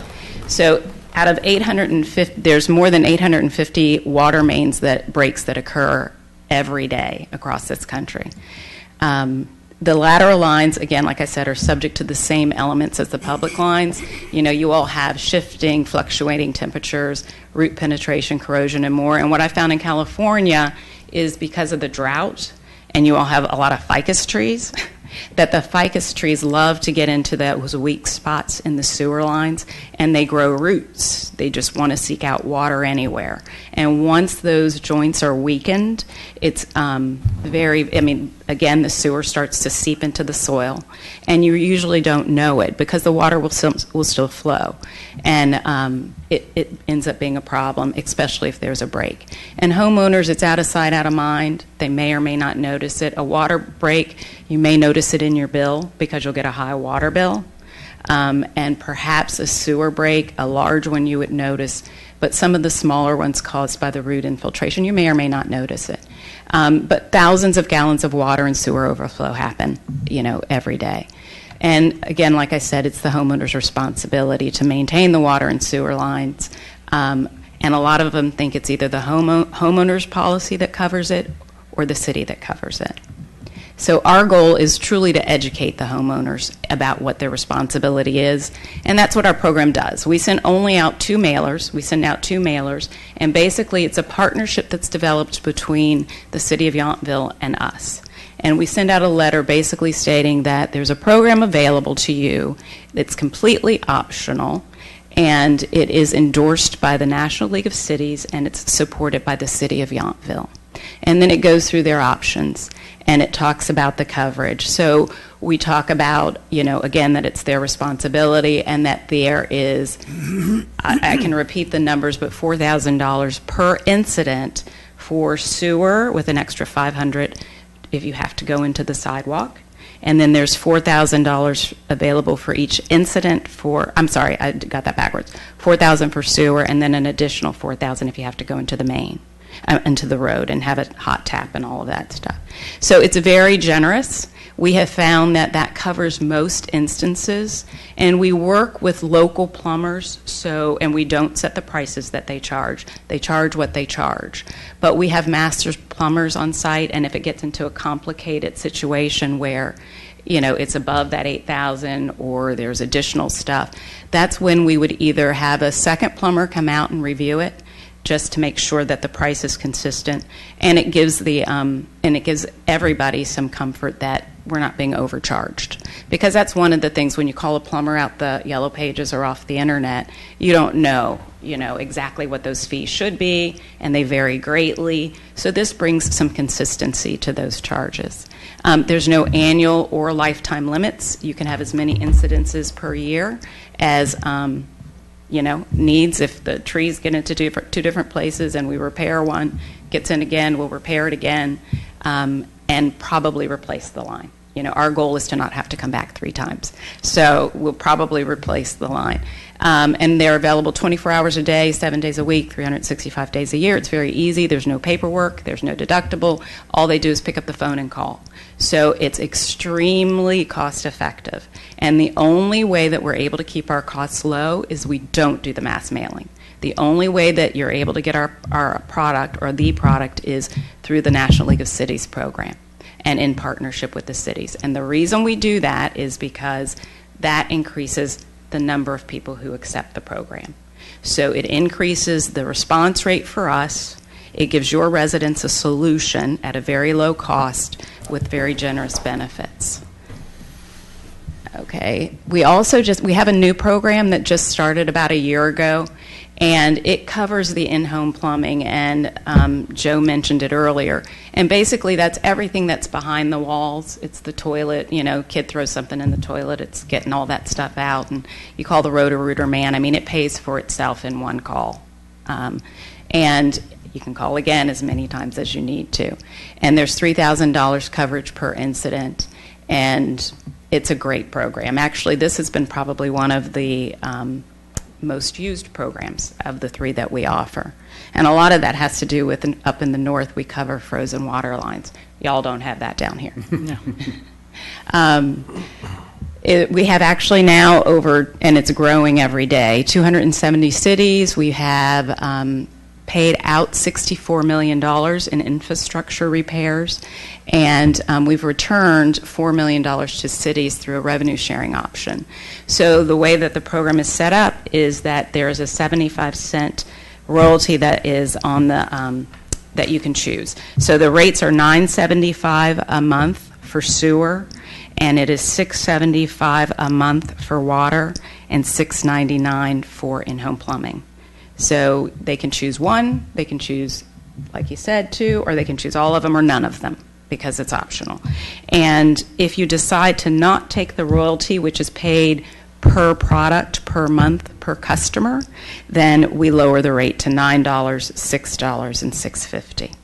So out of 850, there's more than 850 water mains breaks that occur every day across this country. The lateral lines, again, like I said, are subject to the same elements as the public lines. You know, you all have shifting, fluctuating temperatures, root penetration, corrosion, and more. And what I found in California is, because of the drought, and you all have a lot of ficus trees, that the ficus trees love to get into those weak spots in the sewer lines, and they grow roots. They just want to seek out water anywhere. And once those joints are weakened, it's again, the sewer starts to seep into the soil, and you usually don't know it, because the water will still flow. And it ends up being a problem, especially if there's a break. And homeowners, it's out of sight, out of mind. They may or may not notice it. A water break, you may notice it in your bill because you'll get a high water bill. And perhaps a sewer break, a large one you would notice, but some of the smaller ones caused by the root infiltration, you may or may not notice it. But thousands of gallons of water and sewer overflow happen, every day. And again, like I said, it's the homeowner's responsibility to maintain the water and sewer lines. And a lot of them think it's either the homeowner's policy that covers it or the city that covers it. So our goal is truly to educate the homeowners about what their responsibility is, and that's what our program does. We send only out 2 mailers. We send out 2 mailers, and basically it's a partnership that's developed between the city of Yountville and us. And we send out a letter basically stating that there's a program available to you that's completely optional, and it is endorsed by the National League of Cities, and it's supported by the city of Yountville. And then it goes through their options, and it talks about the coverage. So we talk about, again, that it's their responsibility and that there is, I can repeat the numbers, but $4,000 per incident for sewer with an extra $500 if you have to go into the sidewalk. And then there's $4,000 available for each incident I'm sorry, I got that backwards. $4,000 for sewer, and then an additional $4,000 if you have to go into the main. Into the road and have a hot tap and all of that stuff. So it's very generous. We have found that that covers most instances, and we work with local plumbers, and we don't set the prices that they charge. They charge what they charge. But we have master plumbers on site, and if it gets into a complicated situation where it's above that $8,000 or there's additional stuff, that's when we would either have a second plumber come out and review it, just to make sure that the price is consistent, and it gives everybody some comfort that we're not being overcharged. Because that's one of the things when you call a plumber out the yellow pages or off the internet, you don't know, exactly what those fees should be, and they vary greatly. So this brings some consistency to those charges. There's no annual or lifetime limits. You can have as many incidences per year as needs. If the trees get into 2 different places and we repair one, gets in again, we'll repair it again, and probably replace the line. Our goal is to not have to come back 3 times. So we'll probably replace the line. And they're available 24 hours a day, 7 days a week, 365 days a year. It's very easy. There's no paperwork. There's no deductible. All they do is pick up the phone and call. So it's extremely cost effective. And the only way that we're able to keep our costs low is we don't do the mass mailing. The only way that you're able to get our product or the product is through the National League of Cities program and in partnership with the cities. And the reason we do that is because that increases the number of people who accept the program. So it increases the response rate for us. It gives your residents a solution at a very low cost with very generous benefits. Okay. We have a new program that just started about a year ago, and it covers the in-home plumbing, and Joe mentioned it earlier. And basically that's everything that's behind the walls. It's the toilet, kid throws something in the toilet, it's getting all that stuff out, and you call the Roto-Rooter man. I mean, it pays for itself in one call. And you can call again as many times as you need to. And there's $3,000 coverage per incident, and it's a great program. Actually, this has been probably one of the most used programs of the 3 that we offer. And a lot of that has to do with up in the north, we cover frozen water lines. Y'all don't have that down here. No. We have actually now and it's growing every day, 270 cities. We have paid out $64 million in infrastructure repairs, and we've returned $4 million to cities through a revenue sharing option. So the way that the program is set up is that there's a 75-cent royalty that is on the that you can choose. So the rates are $9.75 a month for sewer, and it is $6.75 a month for water, and $6.99 for in-home plumbing. So they can choose one, they can choose, like you said, 2, or they can choose all of them or none of them because it's optional. And if you decide to not take the royalty, which is paid per product, per month, per customer, then we lower the rate to $9, $6, and $6.50.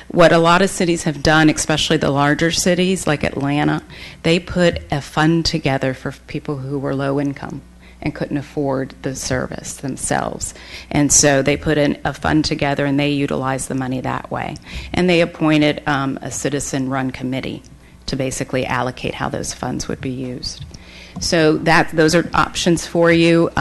What a lot of cities have done, especially the larger cities like Atlanta, they put a fund together for people who were low income and couldn't afford the service themselves. And so they put in a fund together and they utilized the money that way. And they appointed a citizen-run committee to basically allocate how those funds would be used. So those are options for you.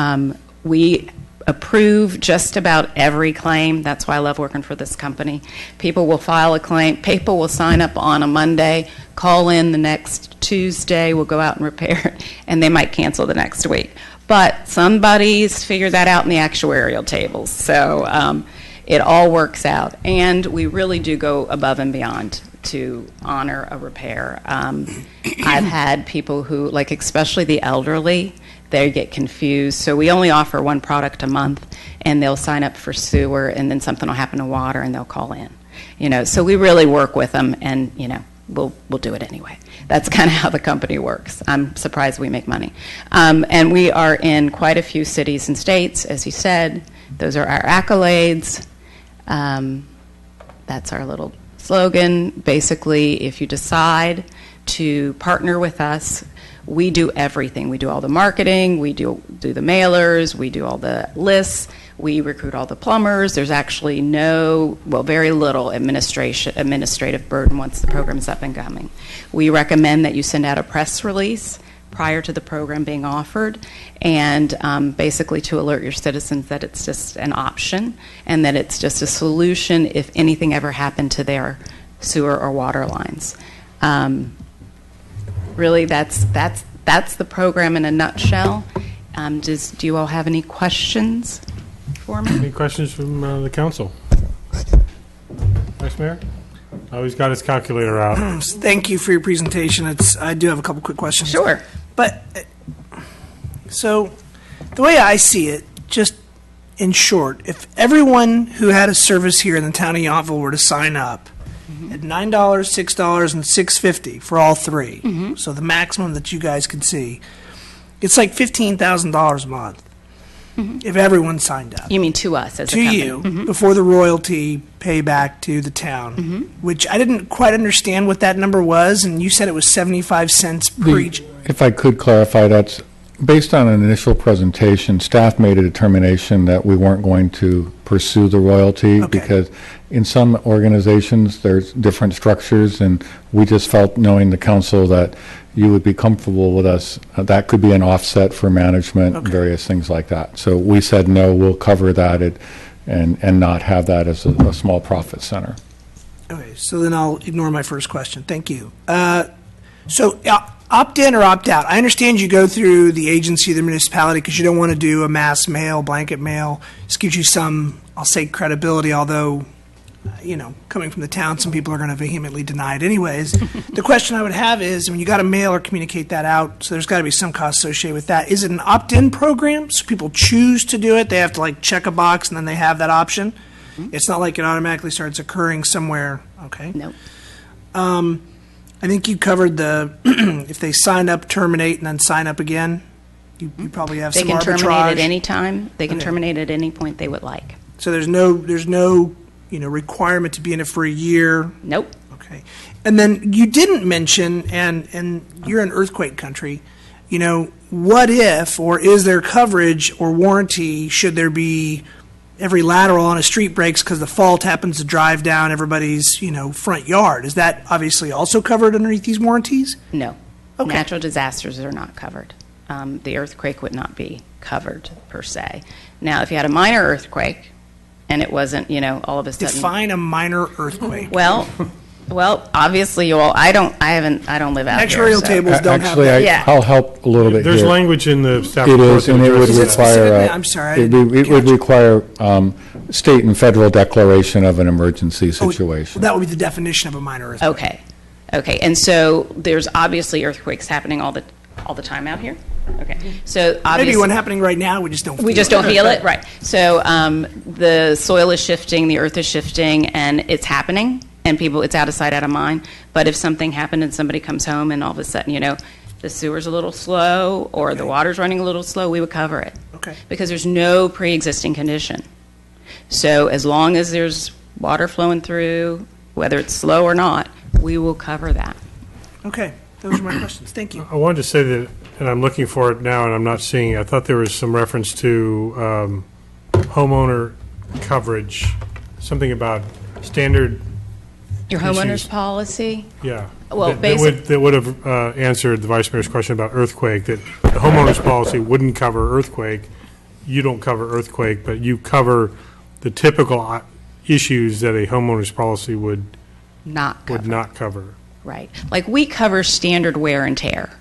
We approve just about every claim. That's why I love working for this company. People will file a claim. People will sign up on a Monday, call in the next Tuesday, we'll go out and repair it, and they might cancel the next week. But somebody's figured that out in the actuarial tables. So it all works out. And we really do go above and beyond to honor a repair. I've had people who, like especially the elderly, they get confused. So we only offer one product a month, and they'll sign up for sewer, and then something will happen to water, and they'll call in. So we really work with them, and we'll do it anyway. That's kind of how the company works. I'm surprised we make money. And we are in quite a few cities and states, as you said. Those are our accolades. That's our little slogan. Basically, if you decide to partner with us, we do everything. We do all the marketing, we do the mailers, we do all the lists, we recruit all the plumbers. There's actually very little administrative burden once the program's up and coming. We recommend that you send out a press release prior to the program being offered, and basically to alert your citizens that it's just an option and that it's just a solution if anything ever happened to their sewer or water lines. Really, that's the program in a nutshell. Do you all have any questions for me? Any questions from the council? Vice Mayor? Oh, he's got his calculator out. Thank you for your presentation. I do have a couple quick questions. Sure. But, so, the way I see it, just in short, if everyone who had a service here in the town of Yountville were to sign up at $9, $6, and $6.50 for all three, so the maximum that you guys can see, it's like $15,000 a month if everyone signed up. You mean to us as a to company? you before the royalty payback to the town, which I didn't quite understand what that number was, and you said it was 75 cents per each. If I could clarify, that's based on an initial presentation. Staff made a determination that we weren't going to pursue the royalty because in some organizations there's different structures, and we just felt, knowing the council, that you would be comfortable with us. That could be an offset for management and various things like that. So we said, no, we'll cover that and not have that as a small profit center. Okay, so then I'll ignore my first question. Thank you. So opt in or opt out. I understand you go through the agency, the municipality, because you don't want to do a mass mail, blanket mail. This gives you some, I'll say, credibility, although, coming from the town, some people are going to vehemently deny it anyways. The question I would have is, when you got to mail or communicate that out, so there's got to be some cost associated with that. Is it an opt-in program? So people choose to do it. They have to check a box and then they have that option. It's not like it automatically starts occurring somewhere. Okay. No. I think you covered the if they sign up, terminate, and then sign up again. You probably have some arbitrage. They can terminate at any time. They can terminate at any point they would like. So there's no requirement to be in it for a year. Nope. Okay. And then you didn't mention, and you're in earthquake country. What if, or is there coverage or warranty should there be every lateral on a street breaks because the fault happens to drive down everybody's front yard? Is that obviously also covered underneath these warranties? No. Okay. Natural disasters are not covered. The earthquake would not be covered per se. Now, if you had a minor earthquake and it wasn't, all of a sudden. Define a minor earthquake. Well, obviously you all. I don't live out here. Actuarial tables don't have Actually, that. I'll help a little bit There's here. language in the staff It report is, that and it would addresses that. require, I'm sorry, I it didn't would catch it. require state and federal declaration of an emergency situation. That would be the definition of a minor earthquake. Okay. And so there's obviously earthquakes happening all the time out here. Okay. So obviously Maybe one happening right now, we just don't feel it. We just don't feel it, right. So the soil is shifting, the earth is shifting, and it's happening, and it's out of sight, out of mind. But if something happened and somebody comes home and all of a sudden, the sewer's a little slow or the water's running a little slow, we would cover it. Okay. Because there's no pre-existing condition. So as long as there's water flowing through, whether it's slow or not, we will cover that. Okay, those are my questions. Thank you. I wanted to say that, and I'm looking for it now, and I'm not seeing it. I thought there was some reference to homeowner coverage, something about standard, Your homeowner's Issues. policy? yeah. Well, That would have answered the Vice Mayor's question about earthquake, that the homeowner's policy wouldn't cover earthquake. You don't cover earthquake, but you cover the typical issues that a homeowner's policy would not cover. Right. Like we cover standard wear and tear.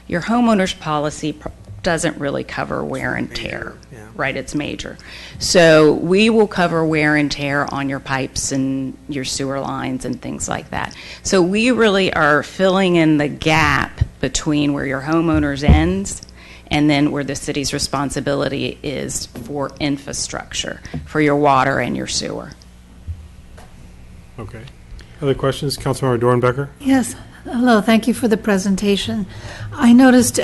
Your homeowner's policy doesn't really cover wear and tear. Right, it's major. So we will cover wear and tear on your pipes and your sewer lines and things like that. So we really are filling in the gap between where your homeowner's ends and then where the city's responsibility is for infrastructure, for your water and your sewer. Okay. Other questions? Councilmember Dornbecker? Yes, hello, thank you for the presentation. I noticed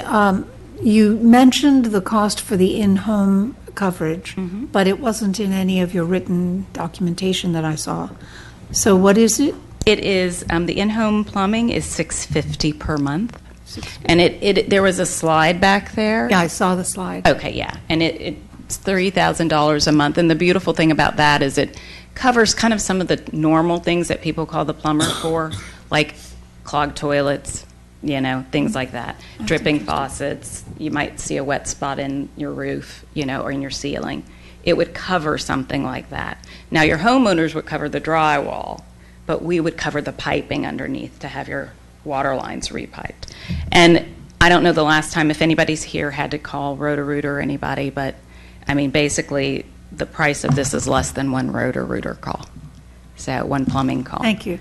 you mentioned the cost for the in-home coverage, but it wasn't in any of your written documentation that I saw. So what is it? It is, the in-home plumbing is $650 per month. And there was a slide back there. Yeah, I saw the slide. Okay, yeah. And it's $3,000 a month. And the beautiful thing about that is it covers kind of some of the normal things that people call the plumber for, like clogged toilets, things like that. Dripping faucets. You might see a wet spot in your roof, or in your ceiling. It would cover something like that. Now, your homeowners would cover the drywall, but we would cover the piping underneath to have your water lines repiped. And I don't know the last time, if anybody's here, had to call Roto-Rooter or anybody, but, basically, the price of this is less than one Roto-Rooter call. So, one plumbing call. Thank you.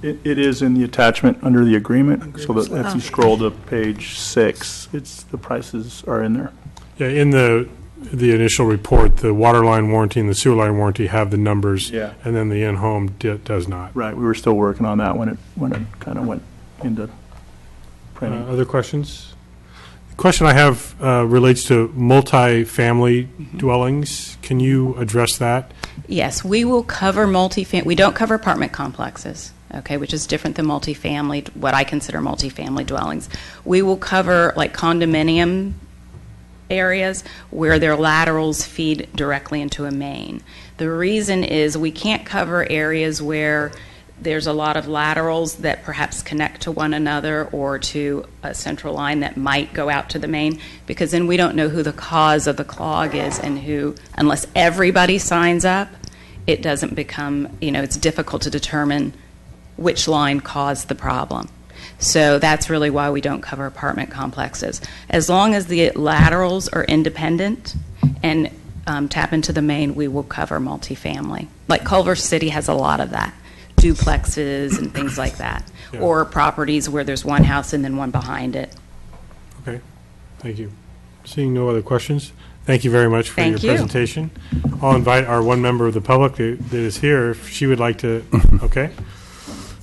It is in the attachment under the agreement, so that if you scroll to page 6, the prices are in there. Yeah, in the initial report, the water line warranty and the sewer line warranty have the numbers. Yeah. And then the in-home does not. Right, we were still working on that when it kind of went into printing. Other questions? The question I have relates to multi-family dwellings. Can you address that? Yes, we will cover multifamily. We don't cover apartment complexes, okay, which is different than multifamily, what I consider multifamily dwellings. We will cover like condominium areas where their laterals feed directly into a main. The reason is we can't cover areas where there's a lot of laterals that perhaps connect to one another or to a central line that might go out to the main, because then we don't know who the cause of the clog is and unless everybody signs up, it doesn't become, it's difficult to determine which line caused the problem. So that's really why we don't cover apartment complexes. As long as the laterals are independent and tap into the main, we will cover multifamily. Like Culver City has a lot of that. Duplexes and things like that, Yeah. or properties where there's one house and then one behind it. Okay, thank you. Seeing no other questions, thank you very much for your Thank you. presentation. I'll invite our one member of the public that is here, if she would like to, okay?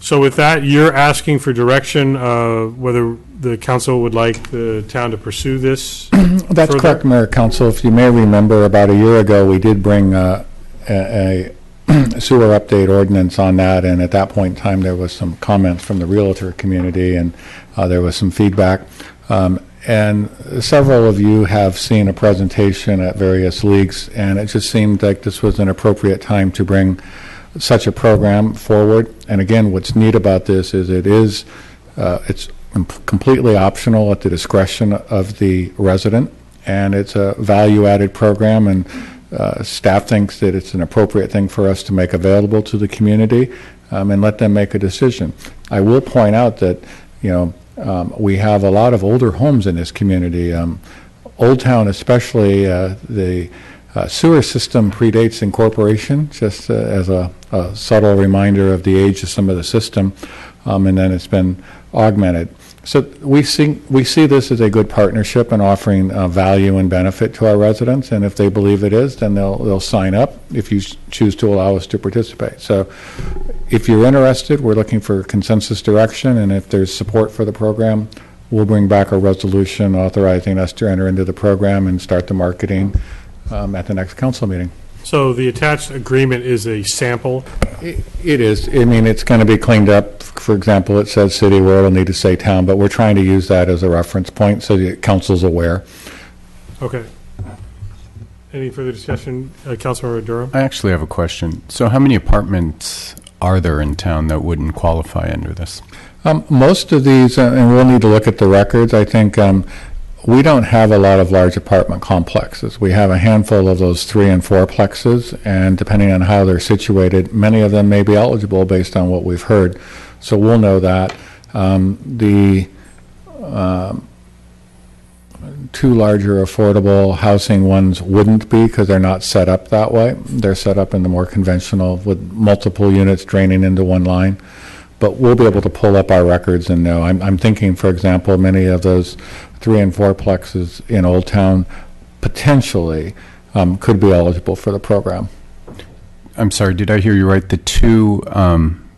So with that, you're asking for direction of whether the council would like the town to pursue this? That's further? correct, Mayor Council. If you may remember, about a year ago, we did bring a sewer update ordinance on that, and at that point in time, there was some comments from the realtor community, and there was some feedback. And several of you have seen a presentation at various leagues, and it just seemed like this was an appropriate time to bring such a program forward. And again, what's neat about this is it's completely optional at the discretion of the resident, and it's a value-added program, and staff thinks that it's an appropriate thing for us to make available to the community and let them make a decision. I will point out that, we have a lot of older homes in this community. Old Town especially, the sewer system predates incorporation, just as a subtle reminder of the age of some of the system, and then it's been augmented. So we see this as a good partnership and offering value and benefit to our residents, and if they believe it is, then they'll sign up if you choose to allow us to participate. So if you're interested, we're looking for consensus direction, and if there's support for the program, we'll bring back a resolution authorizing us to enter into the program and start the marketing at the next council meeting. So the attached agreement is a sample? It is. I mean, it's going to be cleaned up. For example, it says city where it'll need to say town, but we're trying to use that as a reference point so the council's aware. Okay. Any further discussion? Councilmember Durham? I actually have a question. So how many apartments are there in town that wouldn't qualify under this? Most of these, and we'll need to look at the records, I think we don't have a lot of large apartment complexes. We have a handful of those 3 and 4 plexes, and depending on how they're situated, many of them may be eligible based on what we've heard. So we'll know that. The 2 larger affordable housing ones wouldn't be because they're not set up that way. They're set up in the more conventional with multiple units draining into one line. But we'll be able to pull up our records and know. I'm thinking, for example, many of those 3 and 4 plexes in Old Town potentially could be eligible for the program. I'm sorry, did I hear you right? The 2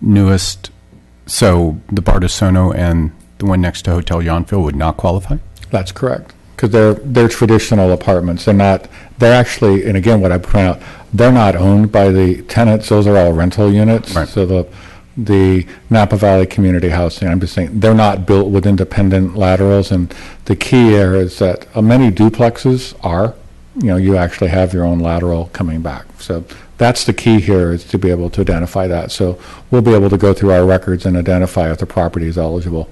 newest, so the Bardessono and the one next to Hotel Yountville would not qualify? That's correct, because they're traditional apartments. They're actually, and again, what I point out, they're not owned by the tenants. Those are all rental units. Right. So the Napa Valley Community Housing, I'm just saying, they're not built with independent laterals, and the key here is that many duplexes are, you actually have your own lateral coming back. So that's the key here, is to be able to identify that. So we'll be able to go through our records and identify if the property is eligible.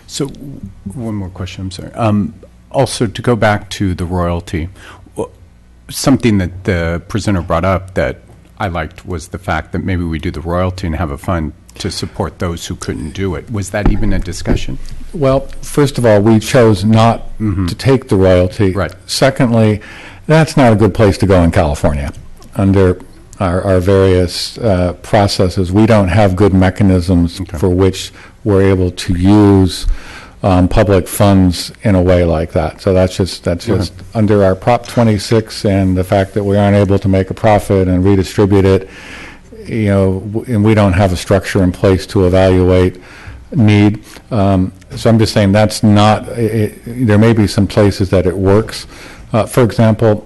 So one more question, I'm sorry. Also, to go back to the royalty, something that the presenter brought up that I liked was the fact that maybe we do the royalty and have a fund to support those who couldn't do it. Was that even a discussion? Well, first of all, we chose not to take the royalty. Right. Secondly, that's not a good place to go in California. Under our various processes, we don't have good mechanisms for which we're able to use public funds in a way like that. So that's just under our Prop 26 and the fact that we aren't able to make a profit and redistribute it, and we don't have a structure in place to evaluate need. So I'm just saying that's not, there may be some places that it works. For example,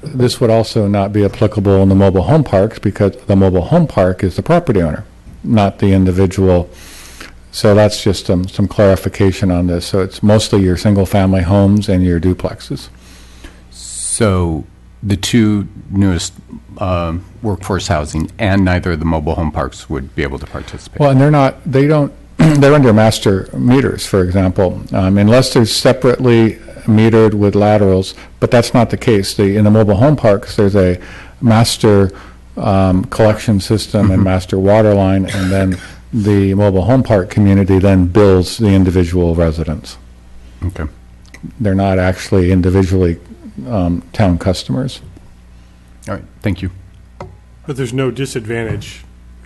this would also not be applicable in the mobile home parks because the mobile home park is the property owner, not the individual. So that's just some clarification on this. So it's mostly your single-family homes and your duplexes. So the 2 newest workforce housing and neither of the mobile home parks would be able to participate? Well, and they're under master meters, for example, unless they're separately metered with laterals, but that's not the case. In the mobile home parks, there's a master collection system and master water line, and then the mobile home park community then bills the individual residents. Okay. They're not actually individually town customers. All right, thank you. But there's no disadvantage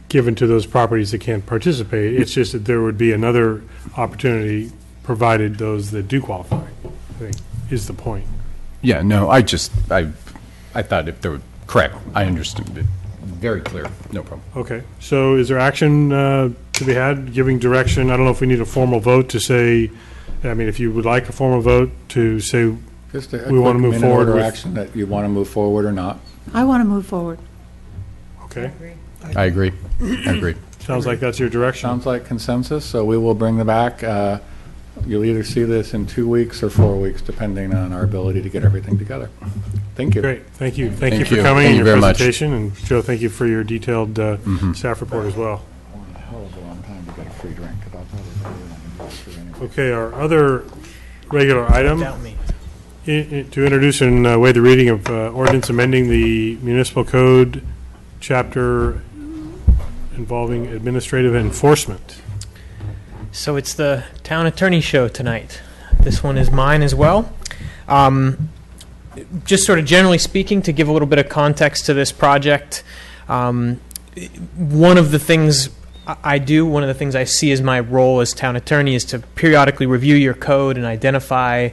given to those properties that can't participate. It's just that there would be another opportunity provided those that do qualify, I think, is the point. Yeah, no, I thought if they were correct, I understood it. Very clear, no problem. Okay, so is there action to be had, giving direction? I don't know if we need a formal vote to say, if you would like a formal vote to say we want to move forward with action that you want to move forward or not. I want to move forward. Okay. I agree. Sounds like that's your direction. Sounds like consensus, so we will bring them back. You'll either see this in 2 weeks or 4 weeks, depending on our ability to get everything together. Thank you. Great, thank you. Thank you Thank for you. coming Thank and you your very much. presentation. And Joe, thank you for your detailed staff report as well. A hell of a long time to get a free drink. I thought that was really long to do anyway. Okay, our other regular item, Doubt me. to introduce and waive the reading of ordinance amending the municipal code chapter involving administrative enforcement. So it's the town attorney show tonight. This one is mine as well. Just sort of generally speaking, to give a little bit of context to this project, one of the things I do, one of the things I see as my role as town attorney is to periodically review your code and identify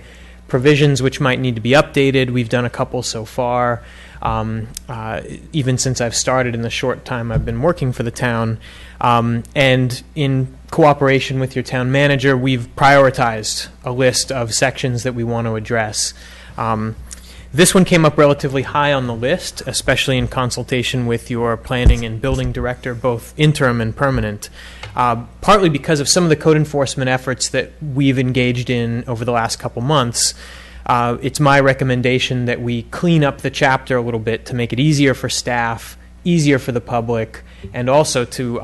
provisions which might need to be updated. We've done a couple so far, even since I've started in the short time I've been working for the town. And in cooperation with your town manager, we've prioritized a list of sections that we want to address. This one came up relatively high on the list, especially in consultation with your planning and building director, both interim and permanent, partly because of some of the code enforcement efforts that we've engaged in over the last couple months. It's my recommendation that we clean up the chapter a little bit to make it easier for staff, easier for the public, and also to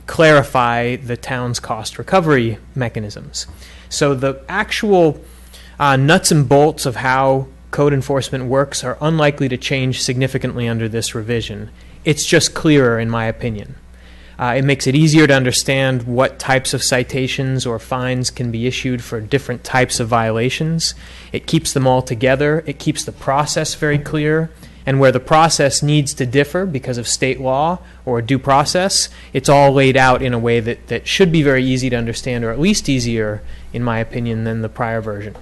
clarify the town's cost recovery mechanisms. So the actual nuts and bolts of how code enforcement works are unlikely to change significantly under this revision. It's just clearer, in my opinion. It makes it easier to understand what types of citations or fines can be issued for different types of violations. It keeps them all together. It keeps the process very clear. And where the process needs to differ because of state law or due process, it's all laid out in a way that should be very easy to understand, or at least easier, in my opinion, than the prior version.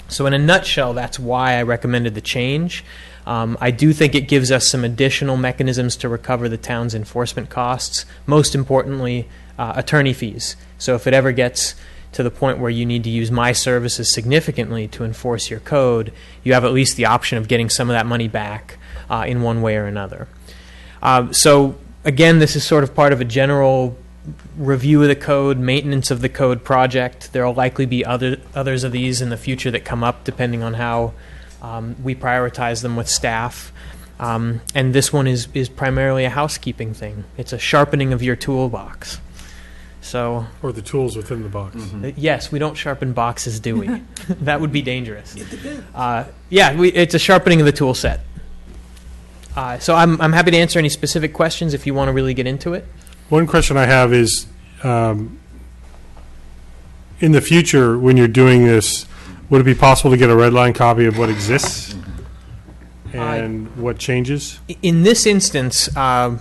So in a nutshell, that's why I recommended the change. I do think it gives us some additional mechanisms to recover the town's enforcement costs, most importantly, attorney fees. So if it ever gets to the point where you need to use my services significantly to enforce your code, you have at least the option of getting some of that money back in one way or another. So again, this is sort of part of a general review of the code, maintenance of the code project. There will likely be others of these in the future that come up depending on how we prioritize them with staff. And this one is primarily a housekeeping thing. It's a sharpening of your toolbox. So, Or the tools within the box. yes, we don't sharpen boxes, do we? That would be dangerous. It's a sharpening of the tool set. So I'm happy to answer any specific questions if you want to really get into it. One question I have is, in the future, when you're doing this, would it be possible to get a red line copy of what exists and what changes? In this instance, You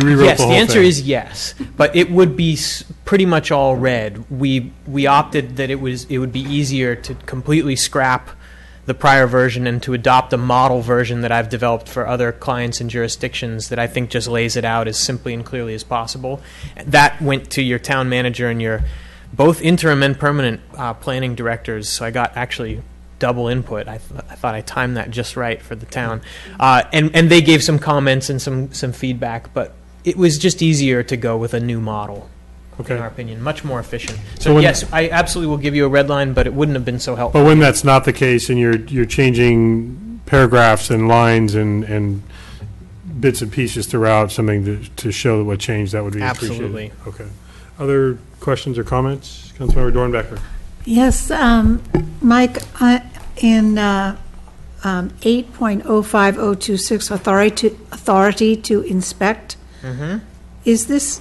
rewrote yes, the whole the answer thing. is yes, but it would be pretty much all red. We opted that it would be easier to completely scrap the prior version and to adopt a model version that I've developed for other clients and jurisdictions that I think just lays it out as simply and clearly as possible. That went to your town manager and your both interim and permanent planning directors, so I got actually double input. I thought I timed that just right for the town. And they gave some comments and some feedback, but it was just easier to go with a new model, in our opinion. Much more efficient. So yes, I absolutely will give you a red line, but it wouldn't have been so helpful. But when that's not the case and you're changing paragraphs and lines and bits and pieces throughout something to show what changed, that would be Absolutely. appreciated. Okay. Other questions or comments? Councilmember Dornbecker. Yes, Mike, in 8.05026, authority to inspect, is this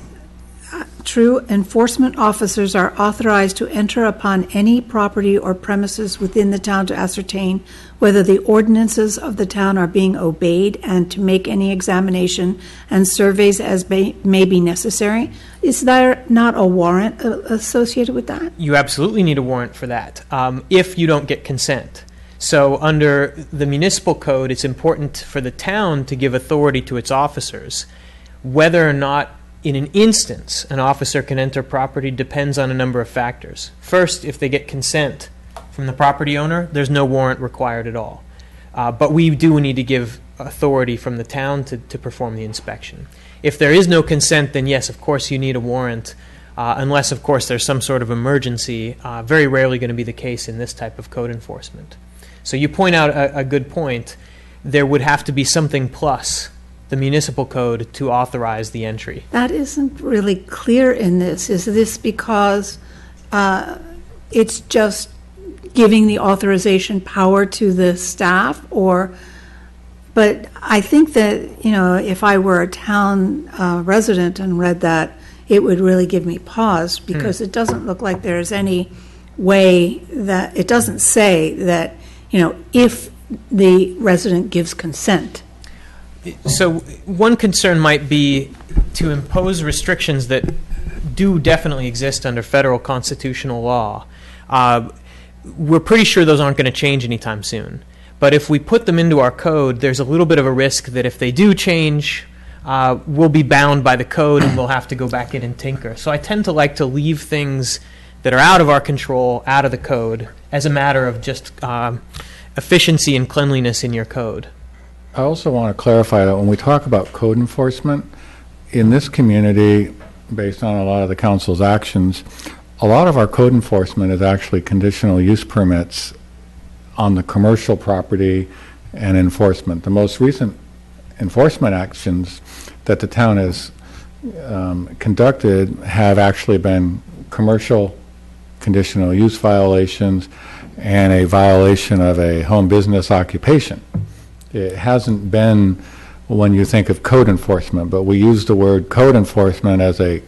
true? Enforcement officers are authorized to enter upon any property or premises within the town to ascertain whether the ordinances of the town are being obeyed and to make any examination and surveys as may be necessary. Is there not a warrant associated with that? You absolutely need a warrant for that if you don't get consent. So under the municipal code, it's important for the town to give authority to its officers. Whether or not in an instance an officer can enter property depends on a number of factors. First, if they get consent from the property owner, there's no warrant required at all. But we do need to give authority from the town to perform the inspection. If there is no consent, then yes, of course you need a warrant, unless, of course, there's some sort of emergency. Very rarely going to be the case in this type of code enforcement. So you point out a good point. There would have to be something plus the municipal code to authorize the entry. That isn't really clear in this. Is this because it's just giving the authorization power to the staff, but I think that, if I were a town resident and read that, it would really give me pause, because it doesn't look like there's any way that, it doesn't say that, if the resident gives consent. So one concern might be to impose restrictions that do definitely exist under federal constitutional law. We're pretty sure those aren't going to change anytime soon. But if we put them into our code, there's a little bit of a risk that if they do change, we'll be bound by the code and we'll have to go back in and tinker. So I tend to like to leave things that are out of our control out of the code as a matter of just efficiency and cleanliness in your code. I also want to clarify that when we talk about code enforcement, in this community, based on a lot of the council's actions, a lot of our code enforcement is actually conditional use permits on the commercial property and enforcement. The most recent enforcement actions that the town has conducted have actually been commercial conditional use violations and a violation of a home business occupation. It hasn't been when you think of code enforcement, but we use the word code enforcement as a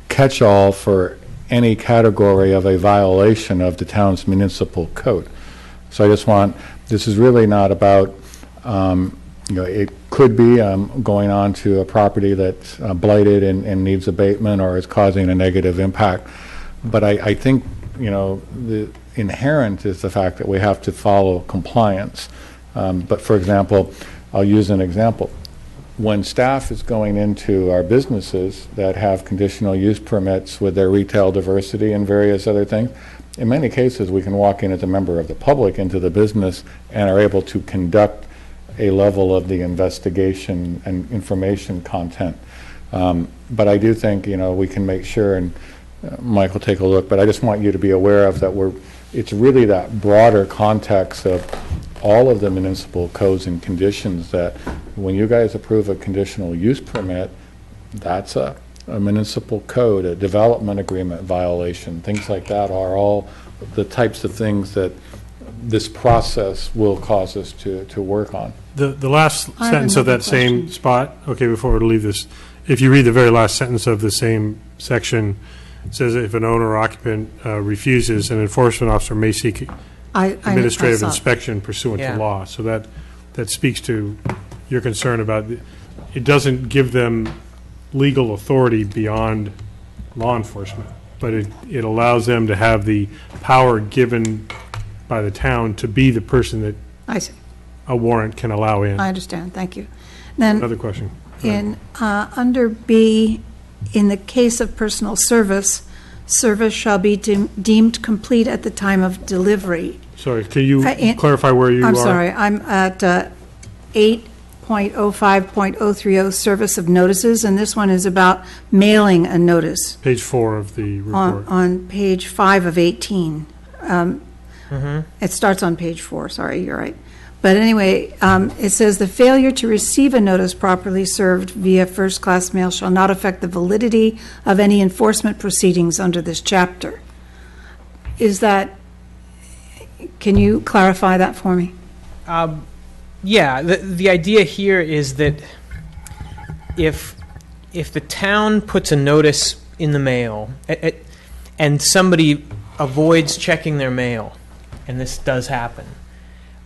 catch-all for any category of a violation of the town's municipal code. So I just want, this is really not about, it could be going on to a property that's blighted and needs abatement or is causing a negative impact. But I think, the inherent is the fact that we have to follow compliance. But for example, I'll use an example. When staff is going into our businesses that have conditional use permits with their retail diversity and various other things, in many cases we can walk in as a member of the public into the business and are able to conduct a level of the investigation and information content. But I do think, we can make sure, and Mike will take a look, but I just want you to be aware of that it's really that broader context of all of the municipal codes and conditions that when you guys approve a conditional use permit, that's a municipal code, a development agreement violation. Things like that are all the types of things that this process will cause us to work on. The last sentence of that same spot, okay, before we leave this, if you read the very last sentence of the same section, it says if an owner or occupant refuses, an enforcement officer may seek administrative inspection pursuant to law. So that speaks to your concern about it doesn't give them legal authority beyond law enforcement, but it allows them to have the power given by the town to be the person that I see. a warrant can allow in. I understand. Thank you. Then Another question. under B, in the case of personal service shall be deemed complete at the time of delivery. Sorry, can you clarify where you are? I'm sorry, I'm at 8.05.030, service of notices, and this one is about mailing a notice. Page 4 of the report. On page 5 of 18. It starts on page 4, sorry, you're right. But anyway, it says the failure to receive a notice properly served via first-class mail shall not affect the validity of any enforcement proceedings under this chapter. Can you clarify that for me? Yeah, the idea here is that if the town puts a notice in the mail and somebody avoids checking their mail, and this does happen,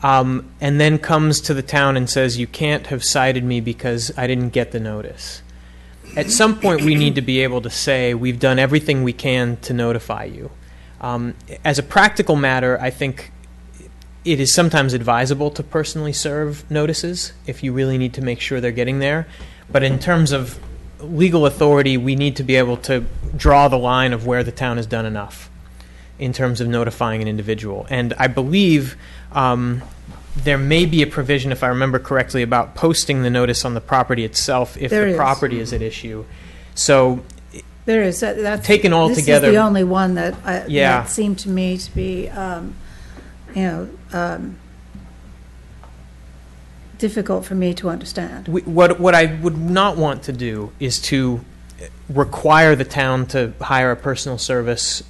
and then comes to the town and says, you can't have cited me because I didn't get the notice. At some point, we need to be able to say, we've done everything we can to notify you. As a practical matter, I think it is sometimes advisable to personally serve notices if you really need to make sure they're getting there. But in terms of legal authority, we need to be able to draw the line of where the town has done enough in terms of notifying an individual. And I believe there may be a provision, if I remember correctly, about posting the notice on the property itself if the property is at issue. So there is. That's, taken all this together. This is the only one that seemed to me to be, difficult for me to understand. What I would not want to do is to require the town to hire a personal service,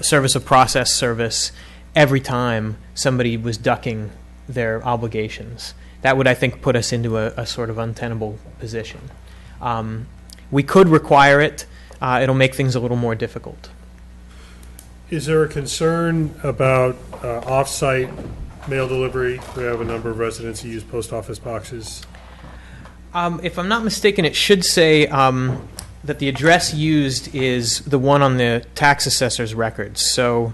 service of process service every time somebody was ducking their obligations. That would, I think, put us into a sort of untenable position. We could require it. It'll make things a little more difficult. Is there a concern about off-site mail delivery? We have a number of residents who use post office boxes. If I'm not mistaken, it should say that the address used is the one on the tax assessor's records. So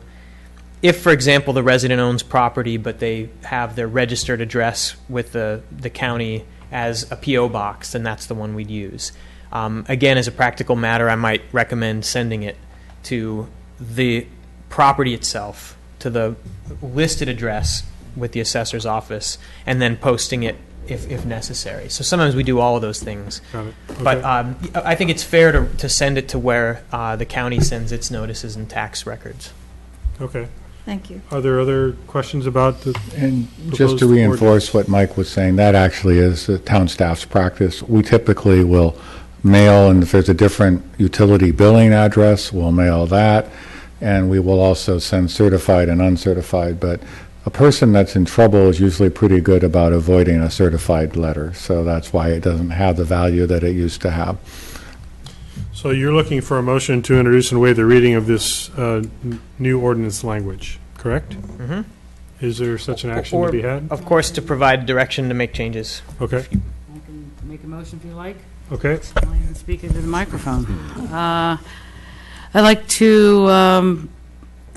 if, for example, the resident owns property, but they have their registered address with the county as a P.O. box, then that's the one we'd use. Again, as a practical matter, I might recommend sending it to the property itself, to the listed address with the assessor's office, and then posting it if necessary. So sometimes we do all of those things. Got it. Okay. But I think it's fair to send it to where the county sends its notices and tax records. Okay. Thank you. Are there other questions about the And just proposed to reinforce ordinance? what Mike was saying, that actually is the town staff's practice. We typically will mail, and if there's a different utility billing address, we'll mail that, and we will also send certified and uncertified. But a person that's in trouble is usually pretty good about avoiding a certified letter, so that's why it doesn't have the value that it used to have. So you're looking for a motion to introduce and waive the reading of this new ordinance language, correct? Mm-hmm. Is there such an action to be had? Of course, to provide direction to make changes. Okay. I can make a motion if you like. Okay. I'll even speak into the microphone. I'd like to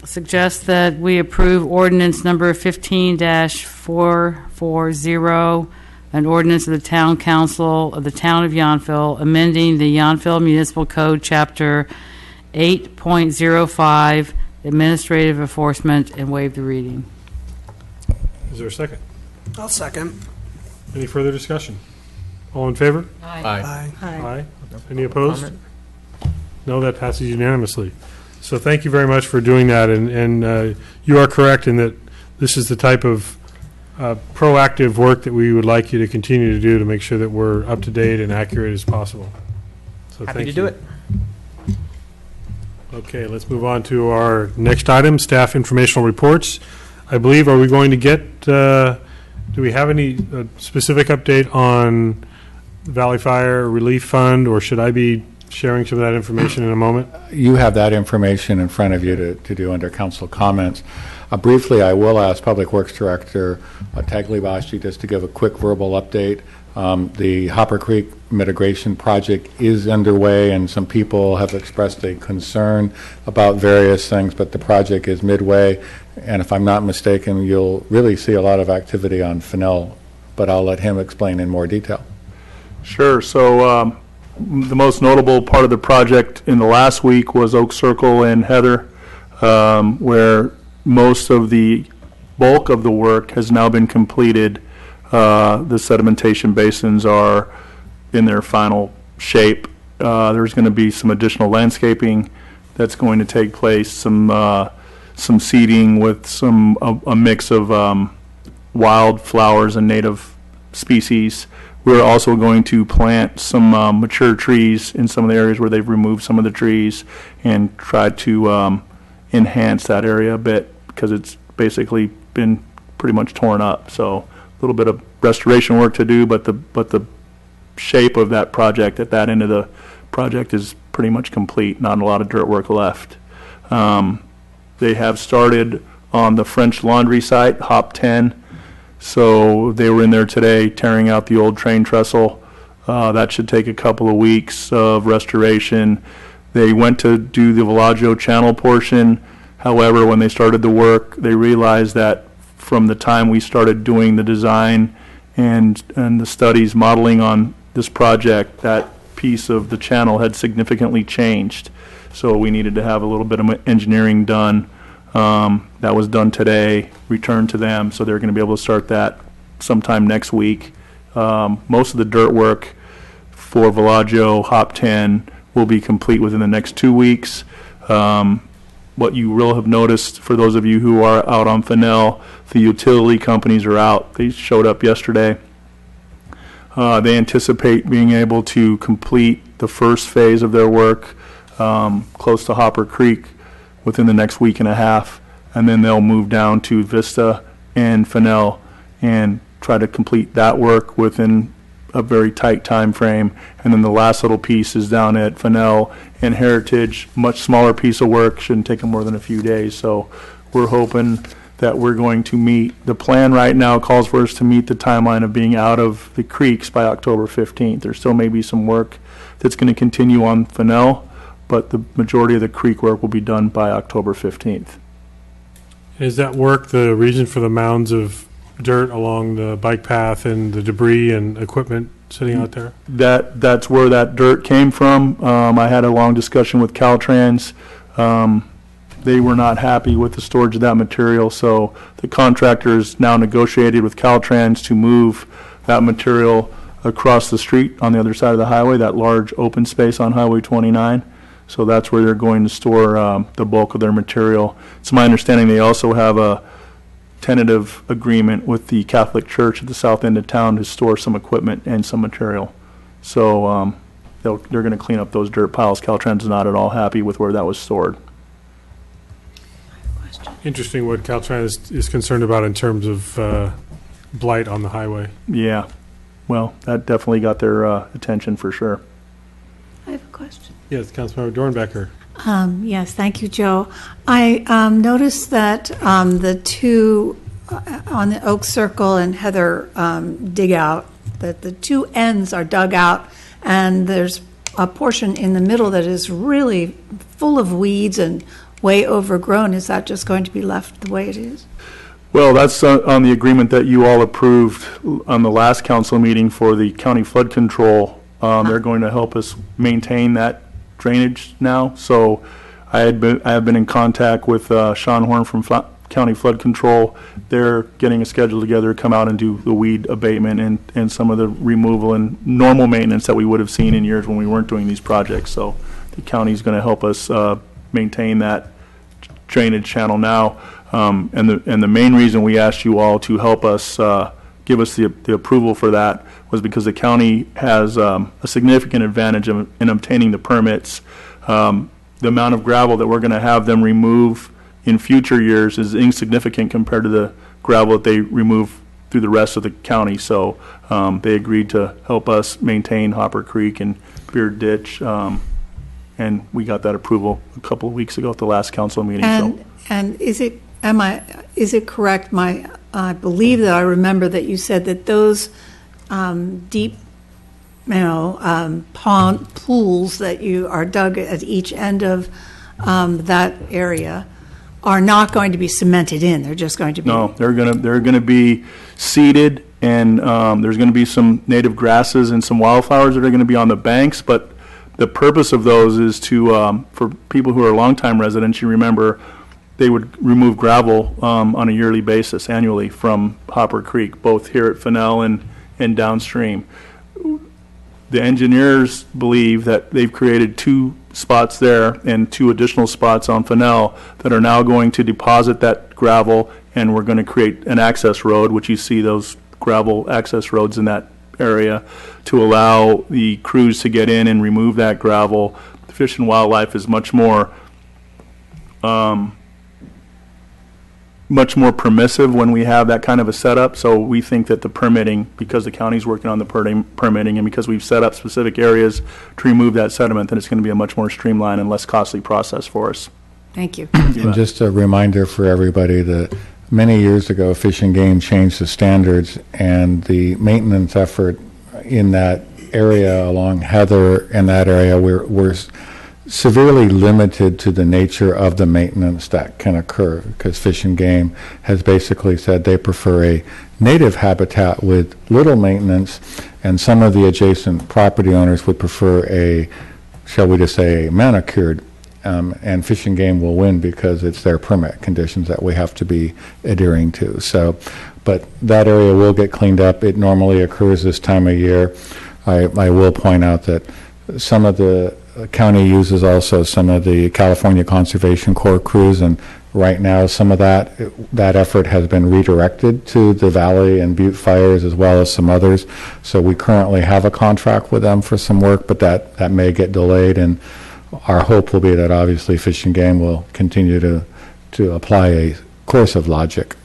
suggest that we approve ordinance number 15-440, an ordinance of the Town Council of the Town of Yountville, amending the Yountville Municipal Code, Chapter 8.05, Administrative Enforcement, and waive the reading. Is there a second? I'll second. Any further discussion? All in favor? Aye. Aye. Any opposed? No, that passes unanimously. So thank you very much for doing that, and you are correct in that this is the type of proactive work that we would like you to continue to do to make sure that we're up to date and accurate as possible. So Happy thank to you. do it. Okay, let's move on to our next item, staff informational reports. I believe, are we going to get, do we have any specific update on Valley Fire Relief Fund, or should I be sharing some of that information in a moment? You have that information in front of you to do under council comments. Briefly, I will ask Public Works Director Tagliabasci just to give a quick verbal update. The Hopper Creek mitigation project is underway, and some people have expressed a concern about various things, but the project is midway, and if I'm not mistaken, you'll really see a lot of activity on Fennell, but I'll let him explain in more detail. Sure. So the most notable part of the project in the last week was Oak Circle and Heather, where most of the bulk of the work has now been completed. The sedimentation basins are in their final shape. There's going to be some additional landscaping that's going to take place, some seeding with a mix of wild flowers and native species. We're also going to plant some mature trees in some of the areas where they've removed some of the trees and try to enhance that area a bit, because it's basically been pretty much torn up. So a little bit of restoration work to do, but the shape of that project at that end of the project is pretty much complete. Not a lot of dirt work left. They have started on the French Laundry site, Hop 10. So they were in there today tearing out the old train trestle. That should take a couple of weeks of restoration. They went to do the Villaggio Channel portion. However, when they started the work, they realized that from the time we started doing the design and the studies modeling on this project, that piece of the channel had significantly changed. So we needed to have a little bit of engineering done. That was done today, returned to them, so they're going to be able to start that sometime next week. Most of the dirt work for Villaggio Hop 10 will be complete within the next 2 weeks. What you will have noticed, for those of you who are out on Fennell, the utility companies are out. They showed up yesterday. They anticipate being able to complete the first phase of their work close to Hopper Creek within the next week and a half, and then they'll move down to Vista and Fennell and try to complete that work within a very tight time frame. And then the last little piece is down at Fennell and Heritage, much smaller piece of work, shouldn't take them more than a few days. So we're hoping that we're going to meet, the plan right now calls for us to meet the timeline of being out of the creeks by October 15th. There still may be some work that's going to continue on Fennell, but the majority of the creek work will be done by October 15th. Is that work the reason for the mounds of dirt along the bike path and the debris and equipment sitting out there? That's where that dirt came from. I had a long discussion with Caltrans. They were not happy with the storage of that material, so the contractors now negotiated with Caltrans to move that material across the street on the other side of the highway, that large open space on Highway 29. So that's where they're going to store the bulk of their material. It's my understanding they also have a tentative agreement with the Catholic Church at the south end of town to store some equipment and some material. So they're going to clean up those dirt piles. Caltrans is not at all happy with where that was stored. Interesting what Caltrans is concerned about in terms of blight on the highway. Yeah. Well, that definitely got their attention for sure. I have a question. Yes, Councilmember Dornbecker. Yes, thank you, Joe. I noticed that the two on the Oak Circle and Heather dig out, that the two ends are dug out, and there's a portion in the middle that is really full of weeds and way overgrown. Is that just going to be left the way it is? Well, that's on the agreement that you all approved on the last council meeting for the county flood control. They're going to help us maintain that drainage now. So I have been in contact with Sean Horn from County Flood Control. They're getting a schedule together to come out and do the weed abatement and some of the removal and normal maintenance that we would have seen in years when we weren't doing these projects. So the county's going to help us maintain that drainage channel now. And the main reason we asked you all to help us give us the approval for that was because the county has a significant advantage in obtaining the permits. The amount of gravel that we're going to have them remove in future years is insignificant compared to the gravel that they remove through the rest of the county. So they agreed to help us maintain Hopper Creek and Beard Ditch, and we got that approval a couple of weeks ago at the last council meeting. And is it correct? I believe that I remember that you said that those deep, pond pools that you are dug at each end of that area are not going to be cemented in. They're just going to be. No, they're gonna be seeded, and there's going to be some native grasses and some wildflowers that are going to be on the banks. But the purpose of those is to for people who are longtime residents. You remember, they would remove gravel on a yearly basis, annually, from Hopper Creek, both here at Fennell and downstream. The engineers believe that they've created 2 spots there and 2 additional spots on Fennell that are now going to deposit that gravel, and we're going to create an access road, which you see those gravel access roads in that area, to allow the crews to get in and remove that gravel. Fish and Wildlife is much more permissive when we have that kind of a setup. So we think that the permitting, because the county's working on the permitting and because we've set up specific areas to remove that sediment, then it's going to be a much more streamlined and less costly process for us. Thank you. And just a reminder for everybody that many years ago, Fish and Game changed the standards, and the maintenance effort in that area along Heather in that area were severely limited to the nature of the maintenance that can occur, because Fish and Game has basically said they prefer a native habitat with little maintenance, and some of the adjacent property owners would prefer a, shall we just say, a manicured, and Fish and Game will win because it's their permit conditions that we have to be adhering to. So, but that area will get cleaned up. It normally occurs this time of year. I will point out that some of the county uses also some of the California Conservation Corps crews, and right now some of that effort has been redirected to the Valley and Butte fires as well as some others. So we currently have a contract with them for some work, but that may get delayed, and our hope will be that obviously Fish and Game will continue to apply a course of logic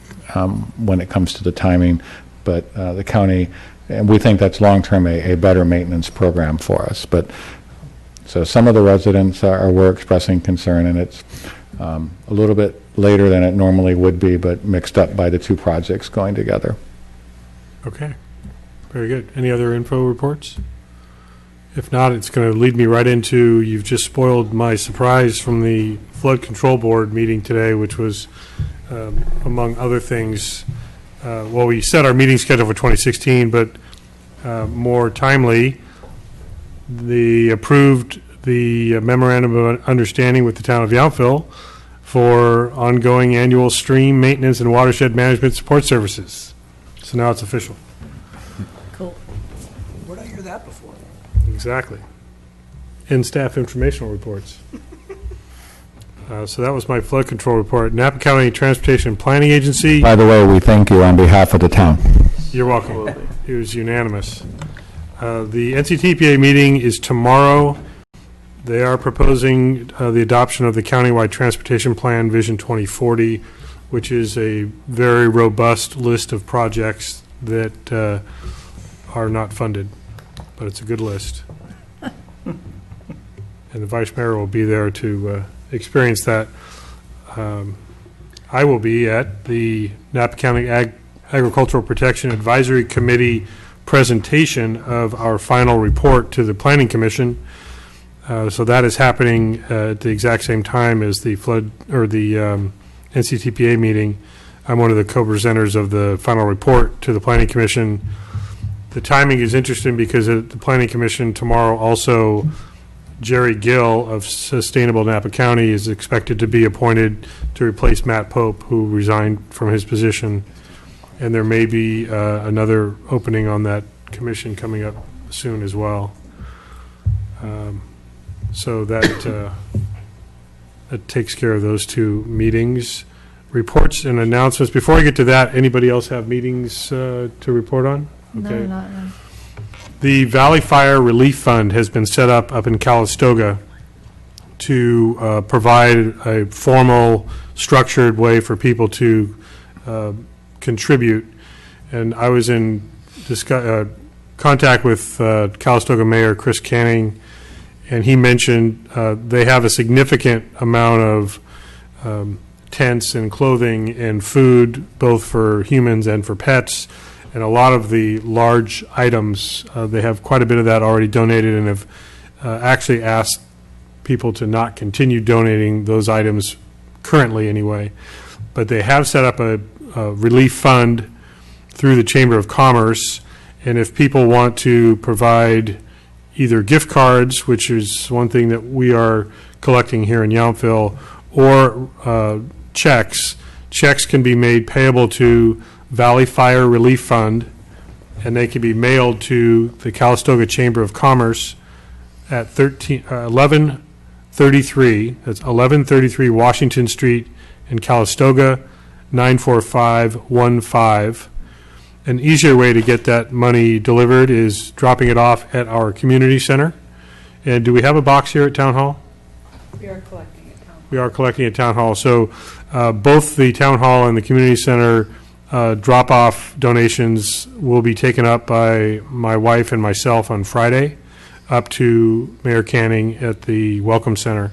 when it comes to the timing, but the county, and we think that's long-term a better maintenance program for us. But so some of the residents were expressing concern, and it's a little bit later than it normally would be, but mixed up by the 2 projects going together. Okay, very good. Any other info reports? If not, it's going to lead me right into, you've just spoiled my surprise from the Flood Control Board meeting today, which was, among other things, well, we set our meeting schedule for 2016, but more timely, they approved the memorandum of understanding with the town of Yountville for ongoing annual stream maintenance and watershed management support services. So now it's official. Cool. Where did I hear that before? Exactly. In staff informational reports. So that was my flood control report. Napa County Transportation Planning Agency. By the way, we thank you on behalf of the town. You're welcome. It was unanimous. The NCTPA meeting is tomorrow. They are proposing the adoption of the countywide transportation plan, Vision 2040, which is a very robust list of projects that are not funded, but it's a good list. And the vice mayor will be there to experience that. I will be at the Napa County Agricultural Protection Advisory Committee presentation of our final report to the Planning Commission. So that is happening at the exact same time as the flood or the NCTPA meeting. I'm one of the co-presenters of the final report to the Planning Commission. The timing is interesting because at the Planning Commission tomorrow also Jerry Gill of Sustainable Napa County is expected to be appointed to replace Matt Pope, who resigned from his position. And there may be another opening on that commission coming up soon as well. So that takes care of those two meetings. Reports and announcements. Before I get to that, anybody else have meetings to report on? Okay. No. The Valley Fire Relief Fund has been set up in Calistoga to provide a formal, structured way for people to contribute. And I was in contact with Calistoga Mayor Chris Canning, and he mentioned they have a significant amount of tents and clothing and food, both for humans and for pets. And a lot of the large items, they have quite a bit of that already donated and have actually asked people to not continue donating those items currently anyway. But they have set up a relief fund through the Chamber of Commerce. And if people want to provide either gift cards, which is one thing that we are collecting here in Yountville, or checks can be made payable to Valley Fire Relief Fund, and they can be mailed to the Calistoga Chamber of Commerce at 1133, that's 1133 Washington Street in Calistoga, 94515. An easier way to get that money delivered is dropping it off at our community center. And do we have a box here at Town Hall? We are collecting at Town Hall. We are collecting at Town Hall. So both the Town Hall and the community center drop-off donations will be taken up by my wife and myself on Friday up to Mayor Canning at the Welcome Center.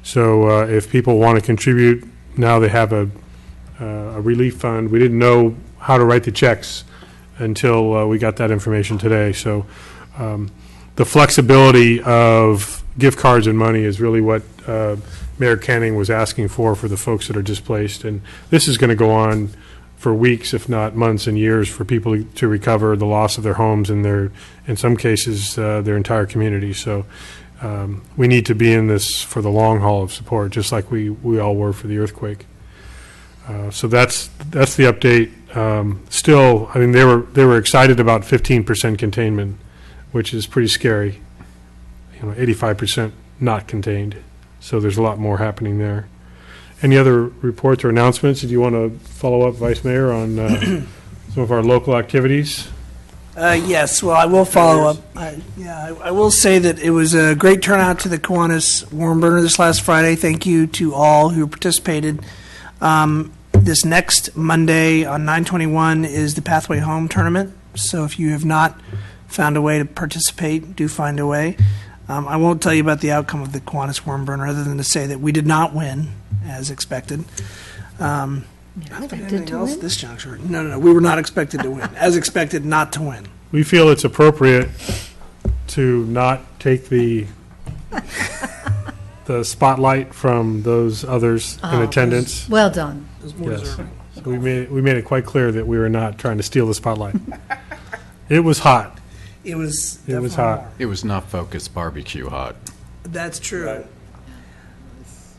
So if people want to contribute, now they have a relief fund. We didn't know how to write the checks until we got that information today. So the flexibility of gift cards and money is really what Mayor Canning was asking for the folks that are displaced. And this is going to go on for weeks, if not months and years, for people to recover the loss of their homes and in some cases, their entire community. So we need to be in this for the long haul of support, just like we all were for the earthquake. So that's the update. Still, I mean, they were excited about 15% containment, which is pretty scary. 85% not contained. So there's a lot more happening there. Any other reports or announcements? Do you want to follow up, Vice Mayor, on some of our local activities? Yes, well, I will follow up. I will say that it was a great turnout to the Kiwanis Warm Burner this last Friday. Thank you to all who participated. This next Monday on 9/21 is the Pathway Home Tournament. So if you have not found a way to participate, do find a way. I won't tell you about the outcome of the Kiwanis Warm Burner other than to say that we did not win, as expected. I don't think anything else at this juncture. No, we were not expected to win. As expected, not to win. We feel it's appropriate to not take the spotlight from those others in attendance. Well done. Yes. So So we made it quite clear that we were not trying to steal the spotlight. It was hot. It was It was definitely hot. more. It was not Focus Barbecue hot. That's true.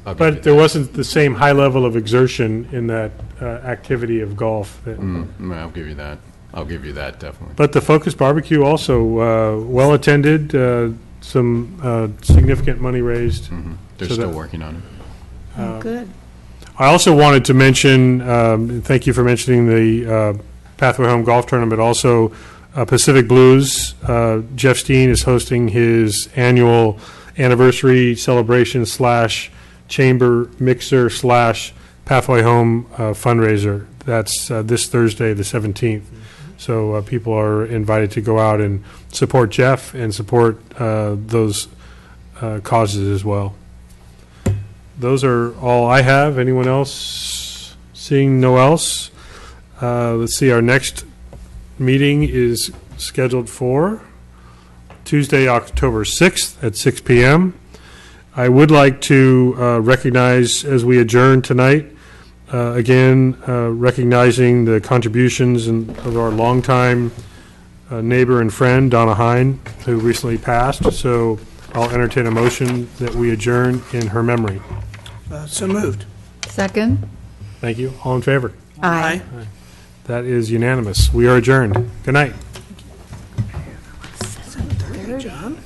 I'll give you But there that. wasn't the same high level of exertion in that activity of golf. I'll give you that. I'll give you that, definitely. But the Focus Barbecue also well-attended, some significant money raised. They're So still that- working on it. Oh, good. I also wanted to mention, thank you for mentioning the Pathway Home Golf Tournament, also Pacific Blues. Jeff Steen is hosting his annual anniversary celebration / chamber mixer / Pathway Home fundraiser. That's this Thursday, the 17th. So people are invited to go out and support Jeff and support those causes as well. Those are all I have. Anyone else? Seeing no else. Let's see, our next meeting is scheduled for Tuesday, October 6th at 6 p.m. I would like to recognize, as we adjourn tonight, again, recognizing the contributions of our longtime neighbor and friend, Donna Hine, who recently passed. So I'll entertain a motion that we adjourn in her memory. So moved. Second? Thank you. All in favor? Aye. That is unanimous. We are adjourned. Good night. John?